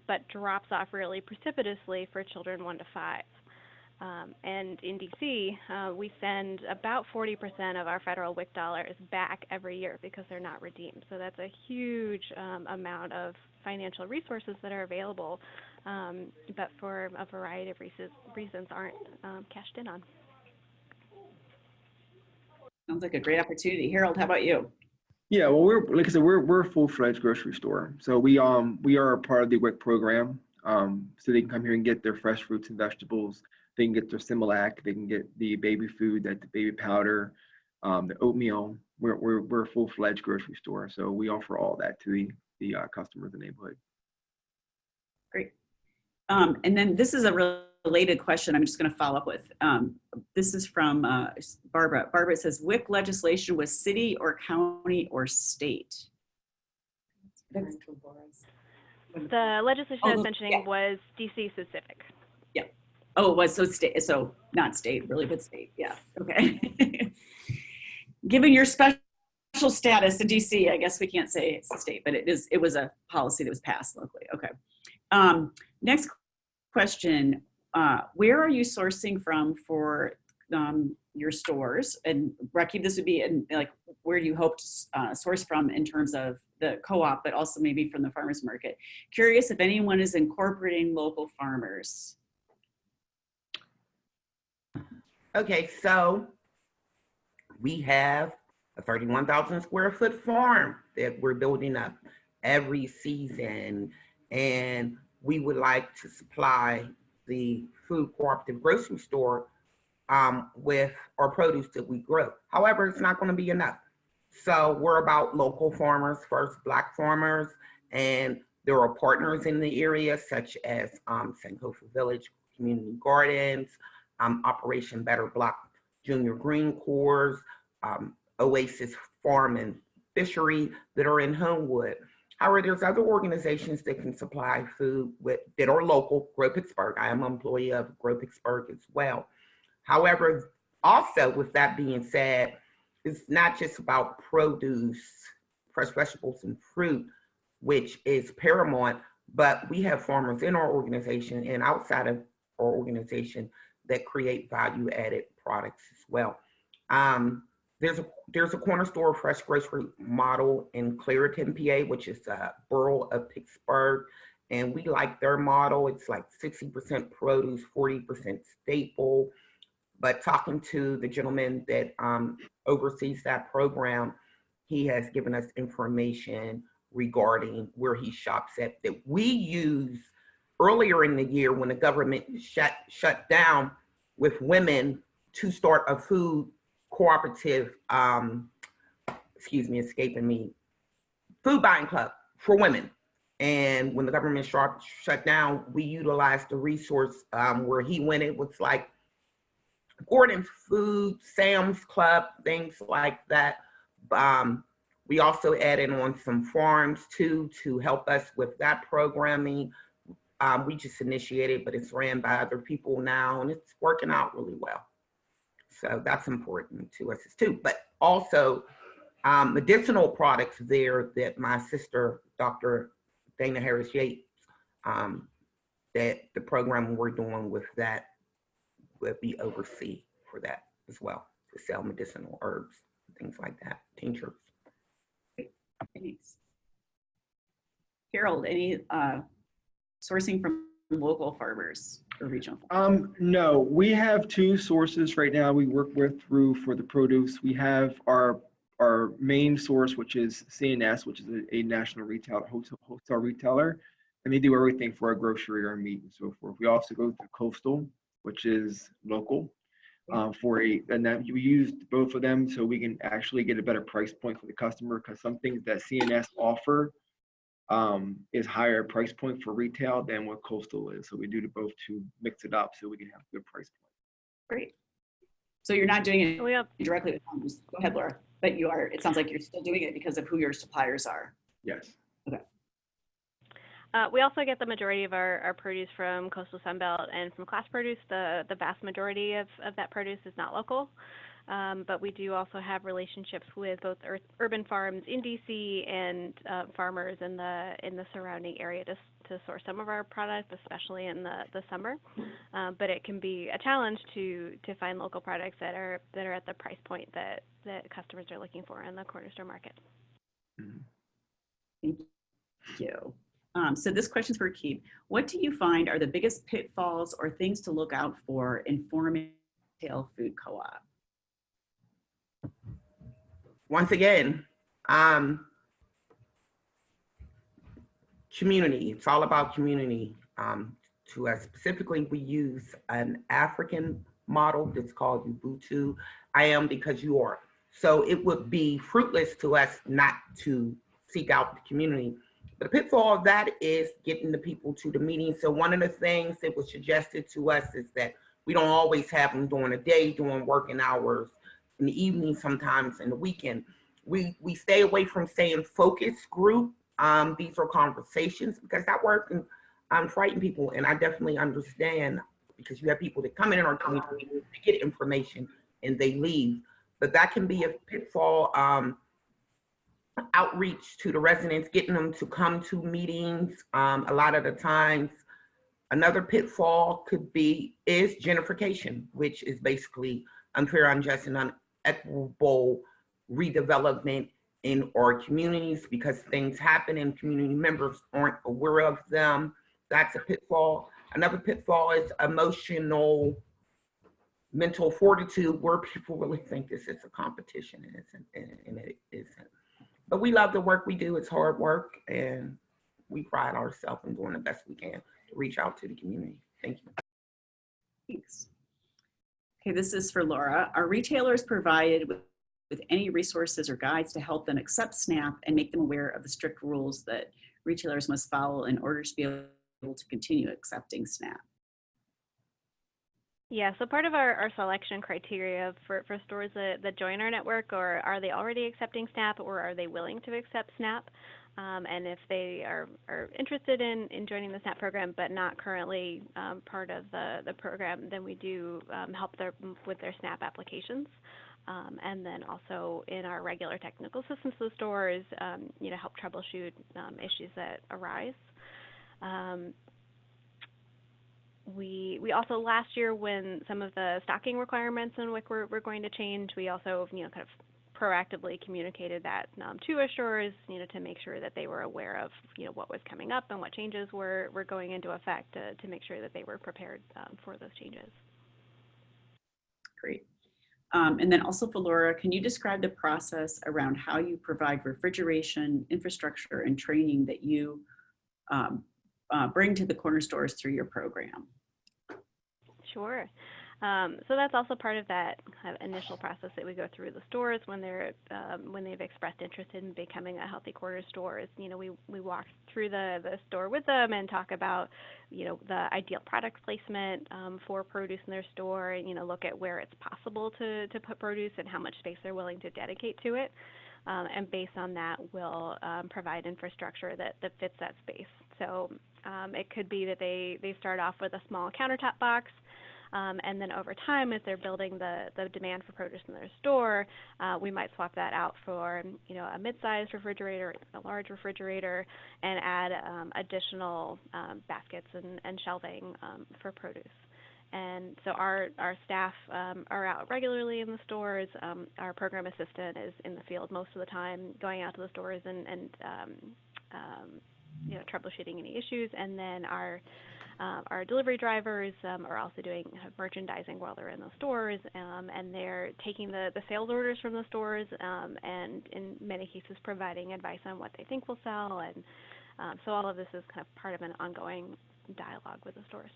but drops off really precipitously for children 1 to 5. And in DC, we send about 40% of our federal WIC dollars back every year because they're not redeemed. So that's a huge amount of financial resources that are available, but for a variety of reasons aren't cashed in on. Sounds like a great opportunity. Harold, how about you? Yeah, well, we're a full-fledged grocery store. So we are a part of the WIC program. So they can come here and get their fresh fruits and vegetables They can get their Similac, they can get the baby food, the baby powder, the oatmeal. We're a full-fledged grocery store, so we offer all that to the customers in the neighborhood. Great. And then this is a related question I'm just going to follow up with. This is from Barbara. Barbara says, WIC legislation was city or county or state? The legislation I was mentioning was DC specific. Yeah. Oh, it was so state, so not state, really, but state. Yeah. Okay. Given your special status in DC, I guess we can't say it's a state, but it was a policy that was passed locally. Okay. Next question. Where are you sourcing from for your stores? And Raqueeb, this would be like, where do you hope to source from in terms of the co-op, but also maybe from the farmers market? Curious if anyone is incorporating local farmers. Okay, so we have a 31,000 square foot farm that we're building up every season, and we would like to supply the food cooperative grocery store with our produce that we grow. However, it's not going to be enough. So we're about local farmers first, Black farmers, and there are partners in the area such as Sankofa Village Community Gardens, Operation Better Block Junior Green Corps, Oasis Farm and Fishery that are in Homewood. However, there's other organizations that can supply food that are local, Grow Pittsburgh. I am an employee of Grow Pittsburgh as well. However, also with that being said, it's not just about produce, fresh vegetables and fruit, which is paramount, but we have farmers in our organization and outside of our organization that create value-added products as well. There's a corner store fresh grocery model in Clairton, PA, which is a borough of Pittsburgh, and we like their model. It's like 60% produce, 40% staple. But talking to the gentleman that oversees that program, he has given us information regarding where he shops at that we use earlier in the year when the government shut down with women to start a food cooperative, food buying club for women. And when the government shut down, we utilized the resource where he went. It was like Gordon Food, Sam's Club, things like that. We also added on some farms too to help us with that programming. We just initiated, but it's ran by other people now, and it's working out really well. So that's important to us too. But also medicinal products there that my sister, Dr. Dana Harris Yates, that the program we're doing with that will be oversee for that as well, to sell medicinal herbs, things like that, tinctures. Thanks. Harold, any sourcing from local farmers or regional farmers? No, we have two sources right now we work with for the produce. We have our main source, which is CNS, which is a national wholesale retailer, and they do everything for our grocery, our meat, and so forth. We also go to Coastal, which is local, and that we used both of them so we can actually get a better price point for the customer, because some things that CNS offer is higher price point for retail than what Coastal is. So we do both to mix it up so we can have a good price point. Great. So you're not doing it directly with farmers. Go ahead, Laura. But you are, it sounds like you're still doing it because of who your suppliers are. Yes. Okay. We also get the majority of our produce from Coastal Sunbelt and from Class Produce. The vast majority of that produce is not local. But we do also have relationships with both urban farms in DC and farmers in the surrounding area to source some of our products, especially in the summer. But it can be a challenge to find local products that are at the price point that customers are looking for in the corner store market. Thank you. So this question's for Raqueeb. What do you find are the biggest pitfalls or things to look out for in forming a retail food co-op? Once again, community. It's all about community. to us. Specifically, we use an African model that's called Ubuntu. I am because you are. So it would be fruitless to us not to seek out the community. The pitfall of that is getting the people to the meeting. So one of the things that was suggested to us is that we don't always have them during the day, during working hours, in the evening, sometimes in the weekend. We stay away from saying focus group. These are conversations, because that work and frighten people. And I definitely understand, because you have people that come in our community to get information and they leave. But that can be a pitfall. Outreach to the residents, getting them to come to meetings. A lot of the times, another pitfall is gentrification, which is basically unfair, unjust, and unequitable redevelopment in our communities, because things happen and community members aren't aware of them. That's a pitfall. Another pitfall is mental fortitude, where people really think this is a competition, and it isn't. But we love the work we do. It's hard work, and we pride ourselves in doing the best we can to reach out to the community. Thank you. Thanks. Okay, this is for Laura. Are retailers provided with any resources or guides to help them accept SNAP and make them aware of the strict rules that retailers must follow in order to be able to continue accepting SNAP? Yeah, so part of our selection criteria for stores that join our network, or are they already accepting SNAP, or are they willing to accept SNAP? And if they are interested in joining the SNAP program but not currently part of the program, then we do help with their SNAP applications. And then also in our regular technical assistance to the stores, help troubleshoot issues that arise. We also, last year, when some of the stocking requirements in WIC were going to change, we also kind of proactively communicated that to our stores, to make sure that they were aware of what was coming up and what changes were going into effect, to make sure that they were prepared for those changes. Great. And then also for Laura, can you describe the process around how you provide refrigeration, infrastructure, and training that you bring to the corner stores through your program? Sure. So that's also part of that kind of initial process that we go through the stores when they've expressed interest in becoming a Healthy Corner store. We walk through the store with them and talk about the ideal product placement for produce in their store, and look at where it's possible to put produce and how much space they're willing to dedicate to it. And based on that, we'll provide infrastructure that fits that space. So it could be that they start off with a small countertop box, and then over time, as they're building the demand for produce in their store, we might swap that out for a mid-sized refrigerator, a large refrigerator, and add additional baskets and shelving for produce. And so our staff are out regularly in the stores. Our program assistant is in the field most of the time, going out to the stores and troubleshooting any issues. And then our delivery drivers are also doing merchandising while they're in the stores, and they're taking the sales orders from the stores, and in many cases providing advice on what they think will sell. And so all of this is kind of part of an ongoing dialogue with the stores.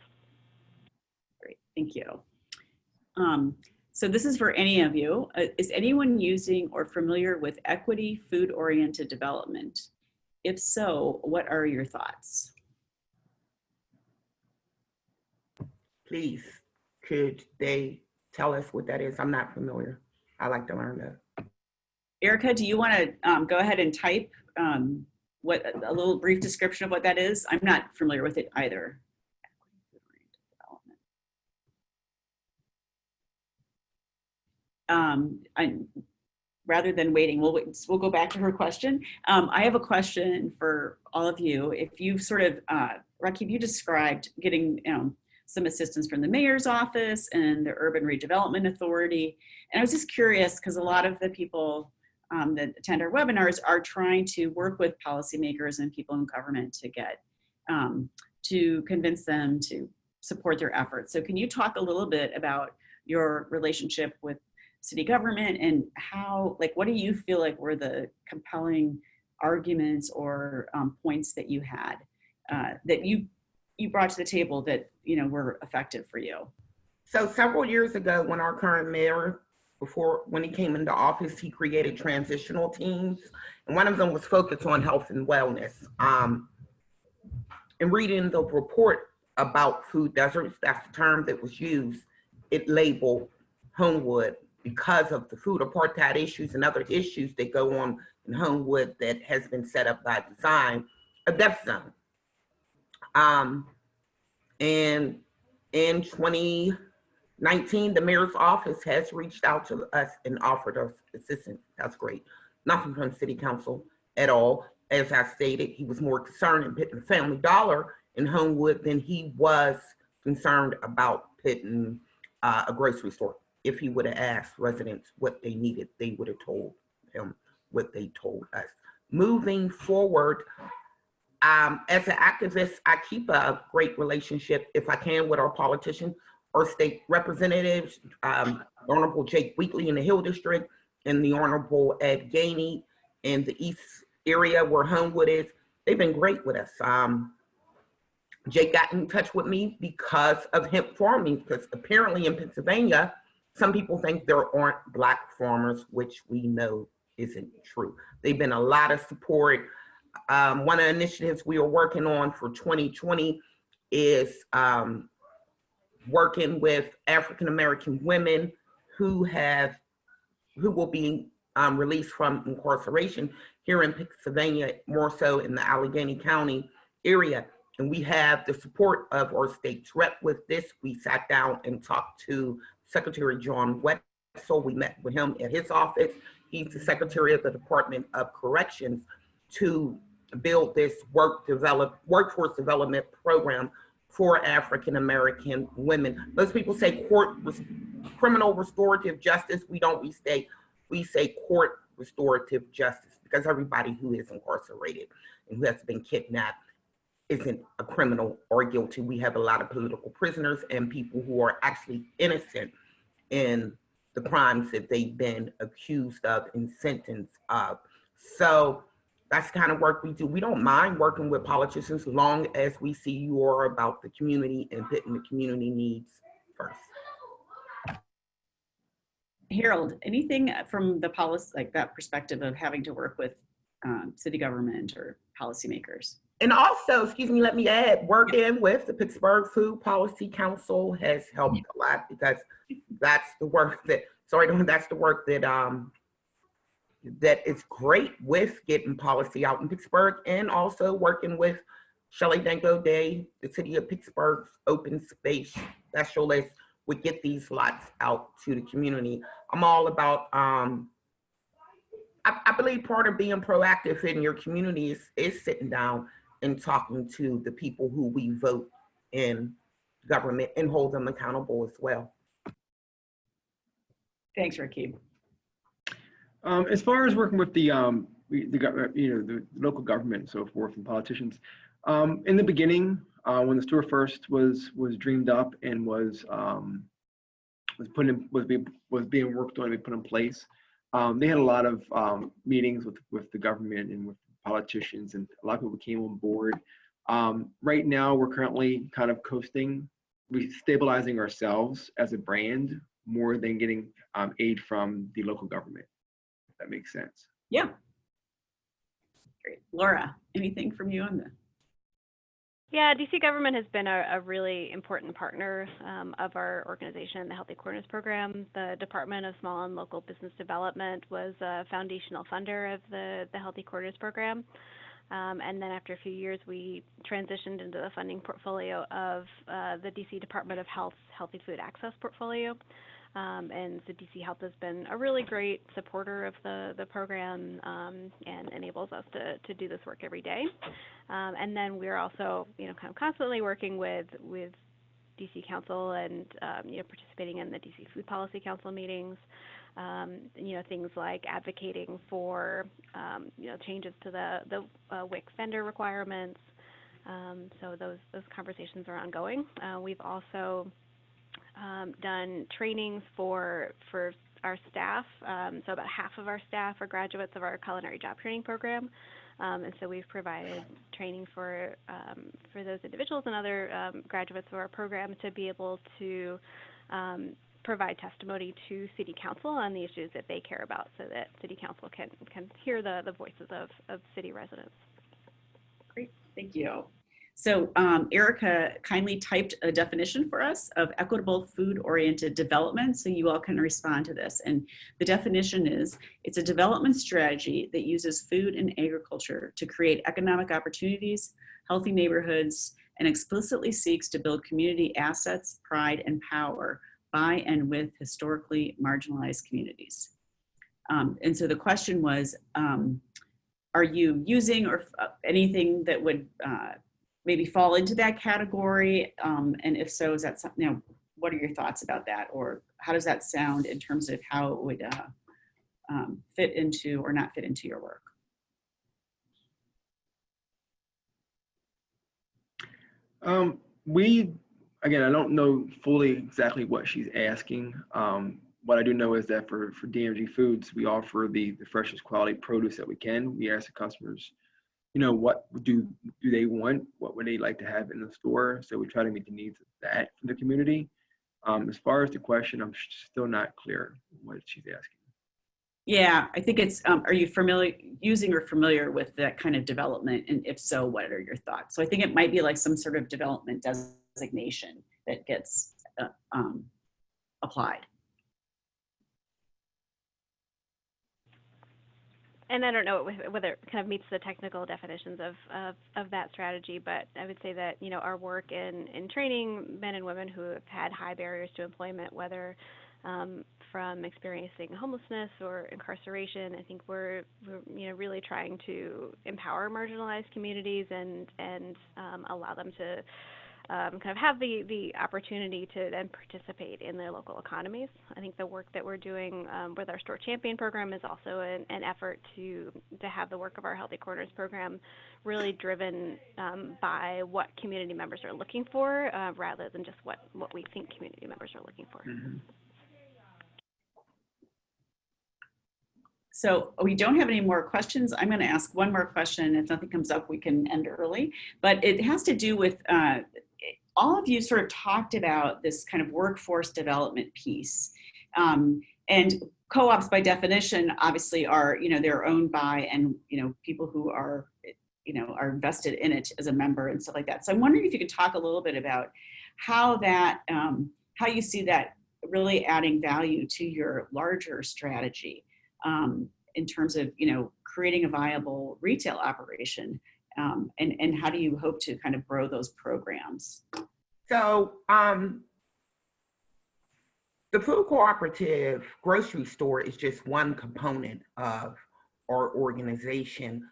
Great, thank you. So this is for any of you. Is anyone using or familiar with equity food-oriented development? If so, what are your thoughts? Please, could they tell us what that is? I'm not familiar. I like to learn that. Erica, do you want to go ahead and type a little brief description of what that is? I'm not familiar with it either. Rather than waiting, we'll go back to her question. I have a question for all of you. If you've sort of, Raqueeb, you described getting some assistance from the mayor's office and the Urban Redevelopment Authority. And I was just curious, because a lot of the people that attend our webinars are trying to work with policymakers and people in government to get, to convince them to support their efforts. So can you talk a little bit about your relationship with city government and how, what do you feel like were the compelling arguments or points that you had that you you brought to the table that, were effective for you? So several years ago, when our current mayor, when he came into office, he created transitional teams, and one of them was focused on health and wellness. In reading the report about food deserts, that's the term that was used, it labeled Homewood because of the food apartheid issues and other issues that go on in Homewood that has been set up by design, a death zone. And in 2019, the mayor's office has reached out to us and offered us assistance. That's great. Nothing from city council at all. As I stated, he was more concerned in putting Family Dollar in Homewood than he was concerned about putting a grocery store. If he would have asked residents what they needed, they would have told him what they told us. Moving forward, as an activist, I keep a great relationship, if I can, with our politicians, our state representatives, Honorable Jake Wheatley in the Hill District, and the Honorable Ed Gainey in the East area where Homewood is. They've been great with us. Jake got in touch with me because of hemp farming, because apparently in Pennsylvania, some people think there aren't Black farmers, which we know isn't true. They've been a lot of support. One of the initiatives we are working on for 2020 is working with African-American women who will be released from incarceration here in Pennsylvania, more so in the Allegheny County area. And we have the support of our state's rep with this. We sat down and talked to Secretary John Wetzel. We met with him at his office. He's the Secretary of the Department of Corrections, to build this workforce development program for African-American women. Most people say criminal restorative justice. We say court restorative justice, because everybody who is incarcerated and who has been kidnapped isn't a criminal or guilty. We have a lot of political prisoners and people who are actually innocent in the crimes that they've been accused of and sentenced of. So that's the kind of work we do. We don't mind working with politicians as long as we see you are about the community and putting the community needs first. Harold, anything from the policy, like that perspective of having to work with city government or policymakers? And also, excuse me, let me add, working with the Pittsburgh Food Policy Council has helped a lot, because that's the work that, that is great with getting policy out in Pittsburgh, and also working with Shelley Danko Day, the city of Pittsburgh's open space specialist, would get these lots out to the community. I'm all about, I believe part of being proactive in your community is sitting down and talking to the people who we vote in government and hold them accountable as well. Thanks, Raqueeb. As far as working with the local government and so forth, and politicians, in the beginning, when the store first was dreamed up and was being worked on and put in place, they had a lot of meetings with the government and with politicians, and a lot of people came on board. Right now, we're currently kind of coasting, stabilizing ourselves as a brand more than getting aid from the local government. If that makes sense. Yeah. Great. Laura, anything from you on this? Yeah, DC government has been a really important partner of our organization, the Healthy Corners Program. The Department of Small and Local Business Development was a foundational funder of the Healthy Corners Program. And then after a few years, we transitioned into the funding portfolio of the DC Department of Health's Healthy Food Access portfolio. And so DC Health has been a really great supporter of the program and enables us to do this work every day. And then we're also, kind of constantly working with DC Council and, participating in the DC Food Policy Council meetings. Things like advocating for, changes to the WIC vendor requirements. So those conversations are ongoing. We've also done trainings for our staff. So about half of our staff are graduates of our culinary job training program. And so we've provided training for those individuals and other graduates of our program to be able to provide testimony to City Council on the issues that they care about, so that City Council can hear the voices of city residents. Great, thank you. So Erica kindly typed a definition for us of equitable food-oriented development, so you all can respond to this. And the definition is, it's a development strategy that uses food and agriculture to create economic opportunities, healthy neighborhoods, and explicitly seeks to build community assets, pride, and power by and with historically marginalized communities. And so the question was, are you using or anything that would maybe fall into that category? And if so, is that something, you know, what are your thoughts about that? Or how does that sound in terms of how it would fit into or not fit into your work? Again, I don't know fully exactly what she's asking. What I do know is that for DMG Foods, we offer the freshest quality produce that we can. We ask the customers, you know, what do they want? What would they like to have in the store? So we try to meet the needs of that for the community. As far as the question, I'm still not clear what she's asking. Yeah, I think it's, are you familiar with that kind of development? And if so, what are your thoughts? So I think it might be like some sort of development designation that gets applied. And I don't know whether it kind of meets the technical definitions of that strategy, but I would say that, you know, our work in training men and women who have had high barriers to employment, whether from experiencing homelessness or incarceration, I think we're you know, really trying to empower marginalized communities and allow them to kind of have the opportunity to then participate in their local economies. I think the work that we're doing with our Store Champion program is also an effort to have the work of our Healthy Corners program really driven by what community members are looking for, rather than just what we think community members are looking for. Mm-hmm. So we don't have any more questions. I'm going to ask one more question. If nothing comes up, we can end early. But it has to do with all of you sort of talked about this kind of workforce development piece. And co-ops by definition obviously are, you know, they're owned by and, you know, people who are, you know, are invested in it as a member and stuff like that. So I'm wondering if you could talk a little bit about how that, how you see that really adding value to your larger strategy. In terms of, you know, creating a viable retail operation, and how do you hope to kind of grow those programs? So the food cooperative grocery store is just one component of our organization.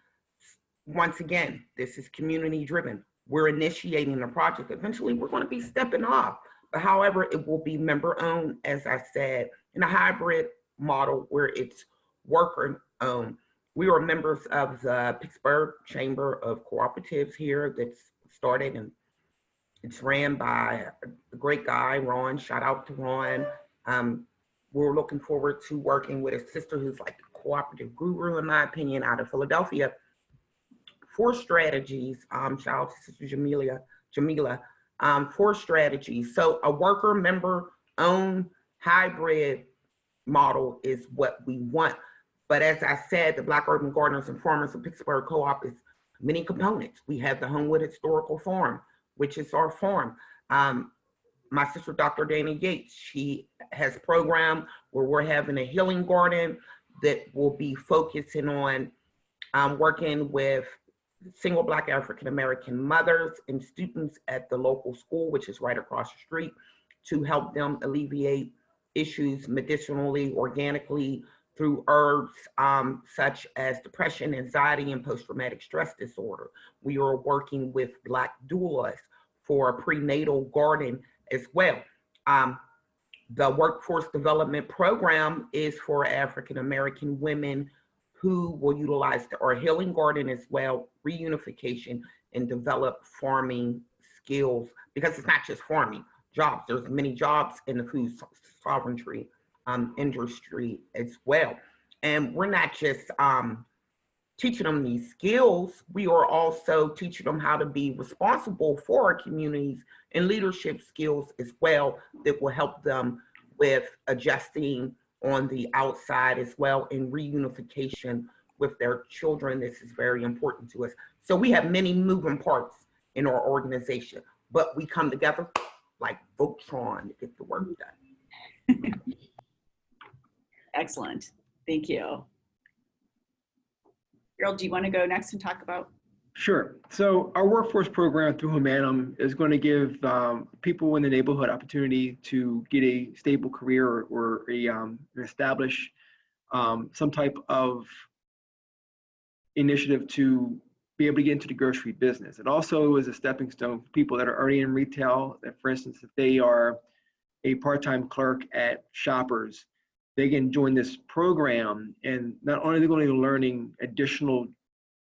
Once again, this is community driven. We're initiating a project. Eventually we're going to be stepping off, but however, it will be member owned, as I said, in a hybrid model where it's worker owned. We are members of the Pittsburgh Chamber of Cooperatives here that's started, and it's ran by a great guy, Ron. Shout out to Ron. We're looking forward to working with a sister who's like a cooperative guru, in my opinion, out of Philadelphia. 4 strategies. Shout out to Sister Jamila. 4 strategies. So a worker member owned hybrid model is what we want. But as I said, the Black Urban Gardeners and Farmers of Pittsburgh Co-op is many components. We have the Homewood Historical Farm, which is our farm. My sister, Dr. Dana Yates, she has a program where we're having a healing garden that will be focusing on working with single Black African-American mothers and students at the local school, which is right across the street, to help them alleviate issues medicinally, organically, through herbs such as depression, anxiety, and post-traumatic stress disorder. We are working with Black doulas for a prenatal garden as well. The workforce development program is for African-American women who will utilize our healing garden as well, reunification, and develop farming skills, because it's not just farming jobs. There's many jobs in the food sovereignty industry as well. And we're not just teaching them these skills, we are also teaching them how to be responsible for our communities and leadership skills as well that will help them with adjusting on the outside as well and reunification with their children. This is very important to us. So we have many moving parts in our organization, but we come together like Voltron to get the work done. Excellent. Thank you. Harold, do you want to go next and talk about? Sure. So our workforce program through Humanum is going to give people in the neighborhood opportunity to get a stable career or establish some type of initiative to be able to get into the grocery business. It also is a stepping stone for people that are already in retail. That, for instance, if they are a part-time clerk at Shoppers, they can join this program, and not only are they going to be learning additional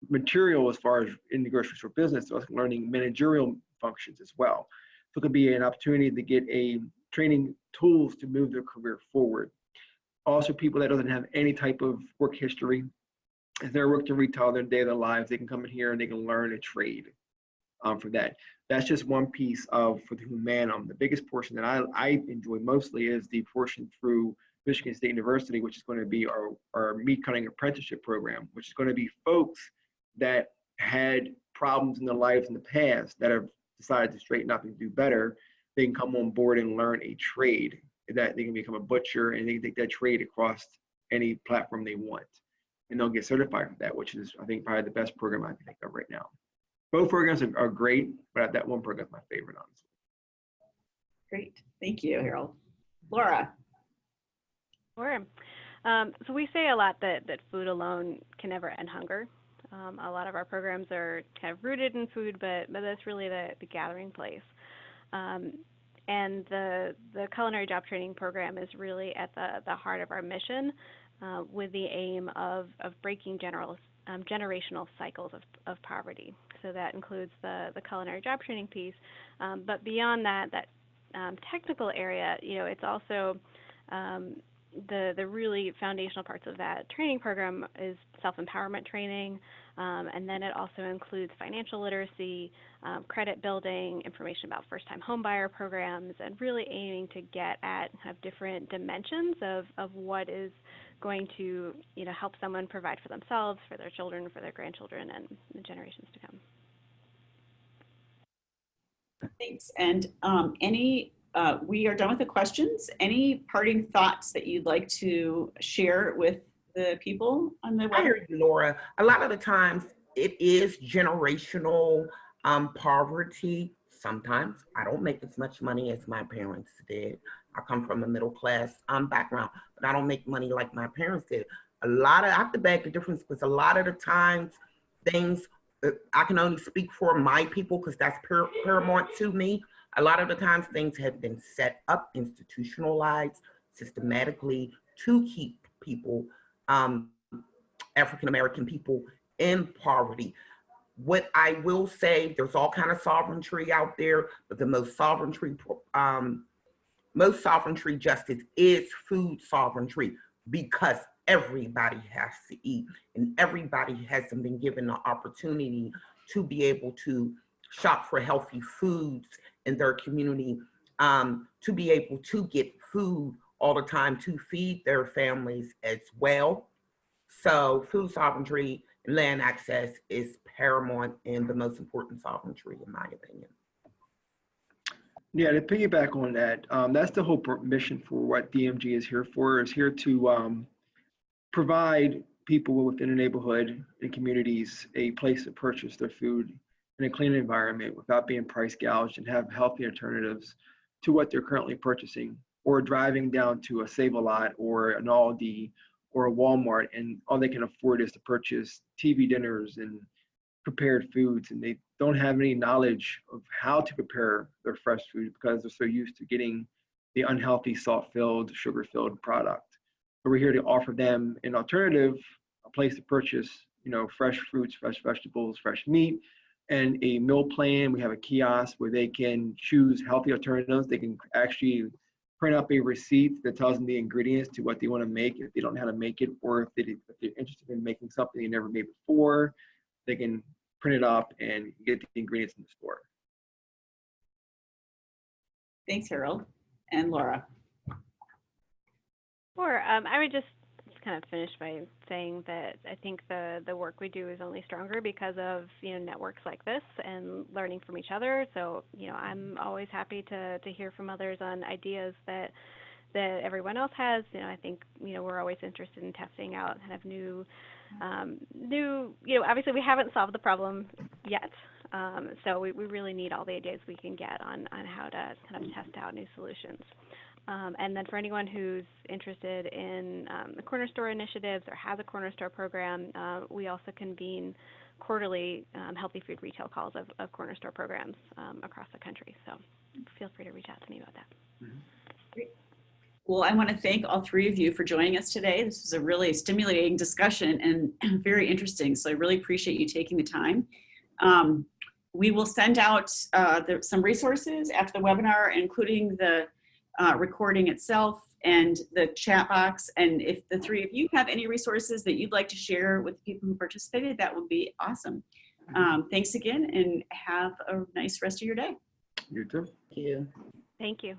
material as far as in the grocery store business, they're also learning managerial functions as well. So it could be an opportunity to get a training tools to move their career forward. Also, people that doesn't have any type of work history, if they're worked in retail their day of their lives, they can come in here and they can learn a trade for that. That's just one piece of for the Humanum. The biggest portion that I enjoy mostly is the portion through Michigan State University, which is going to be our meat cutting apprenticeship program, which is going to be folks that had problems in their lives in the past that have decided to straighten up and do better. They can come on board and learn a trade, that they can become a butcher and they can take that trade across any platform they want. And they'll get certified for that, which is, I think, probably the best program I can think of right now. Both programs are great, but that one program is my favorite, honestly. Great. Thank you, Harold. Laura. Sure. So we say a lot that food alone can never end hunger. A lot of our programs are kind of rooted in food, but that's really the gathering place. And the culinary job training program is really at the heart of our mission, with the aim of breaking generational cycles of poverty. So that includes the culinary job training piece, but beyond that technical area, it's also the really foundational parts of that training program is self-empowerment training, and then it also includes financial literacy, credit building, information about first-time homebuyer programs, and really aiming to get at different dimensions of what is going to help someone provide for themselves, for their children, for their grandchildren, and the generations to come. Thanks. And we are done with the questions. Any parting thoughts that you'd like to share with the people on the web? I hear you, Laura. A lot of the times it is generational poverty. Sometimes I don't make as much money as my parents did. I come from a middle class background, but I don't make money like my parents did. I have to beg the difference because a lot of the times things, I can only speak for my people because that's paramount to me. A lot of the times things have been set up, institutionalized systematically to keep people, African-American people, in poverty. What I will say, there's all kind of sovereignty out there, but the most sovereignty justice is food sovereignty, because everybody has to eat and everybody hasn't been given the opportunity to be able to shop for healthy foods in their community, to be able to get food all the time to feed their families as well. So food sovereignty and land access is paramount and the most important sovereignty, in my opinion. Yeah, to piggyback on that, that's the whole mission for what DMG is here for, is here to provide people within a neighborhood and communities a place to purchase their food in a clean environment without being price gouged, and have healthy alternatives to what they're currently purchasing, or driving down to a Save-A-Lot or an Aldi or a Walmart, and all they can afford is to purchase TV dinners and prepared foods, and they don't have any knowledge of how to prepare their fresh food because they're so used to getting the unhealthy salt-filled, sugar-filled product. So we're here to offer them an alternative, a place to purchase, fresh fruits, fresh vegetables, fresh meat, and a meal plan. We have a kiosk where they can choose healthy alternatives. They can actually print up a receipt that tells them the ingredients to what they want to make if they don't know how to make it, or if they're interested in making something they never made before, they can print it up and get the ingredients in the store. Thanks, Harold. And Laura. Sure. I would just kind of finish by saying that I think the work we do is only stronger because of, networks like this and learning from each other. So, I'm always happy to hear from others on ideas that everyone else has. I think, we're always interested in testing out kind of new, obviously we haven't solved the problem yet. So we really need all the ideas we can get on how to kind of test out new solutions. And then for anyone who's interested in the corner store initiatives or has a corner store program, we also convene quarterly healthy food retail calls of corner store programs across the country. So feel free to reach out to me about that. Great. Well, I want to thank all three of you for joining us today. This was a really stimulating discussion and very interesting. So I really appreciate you taking the time. We will send out some resources after the webinar, including the recording itself and the chat box. And if the three of you have any resources that you'd like to share with people who participated, that would be awesome. Thanks again and have a nice rest of your day. You too. Thank you. Thank you.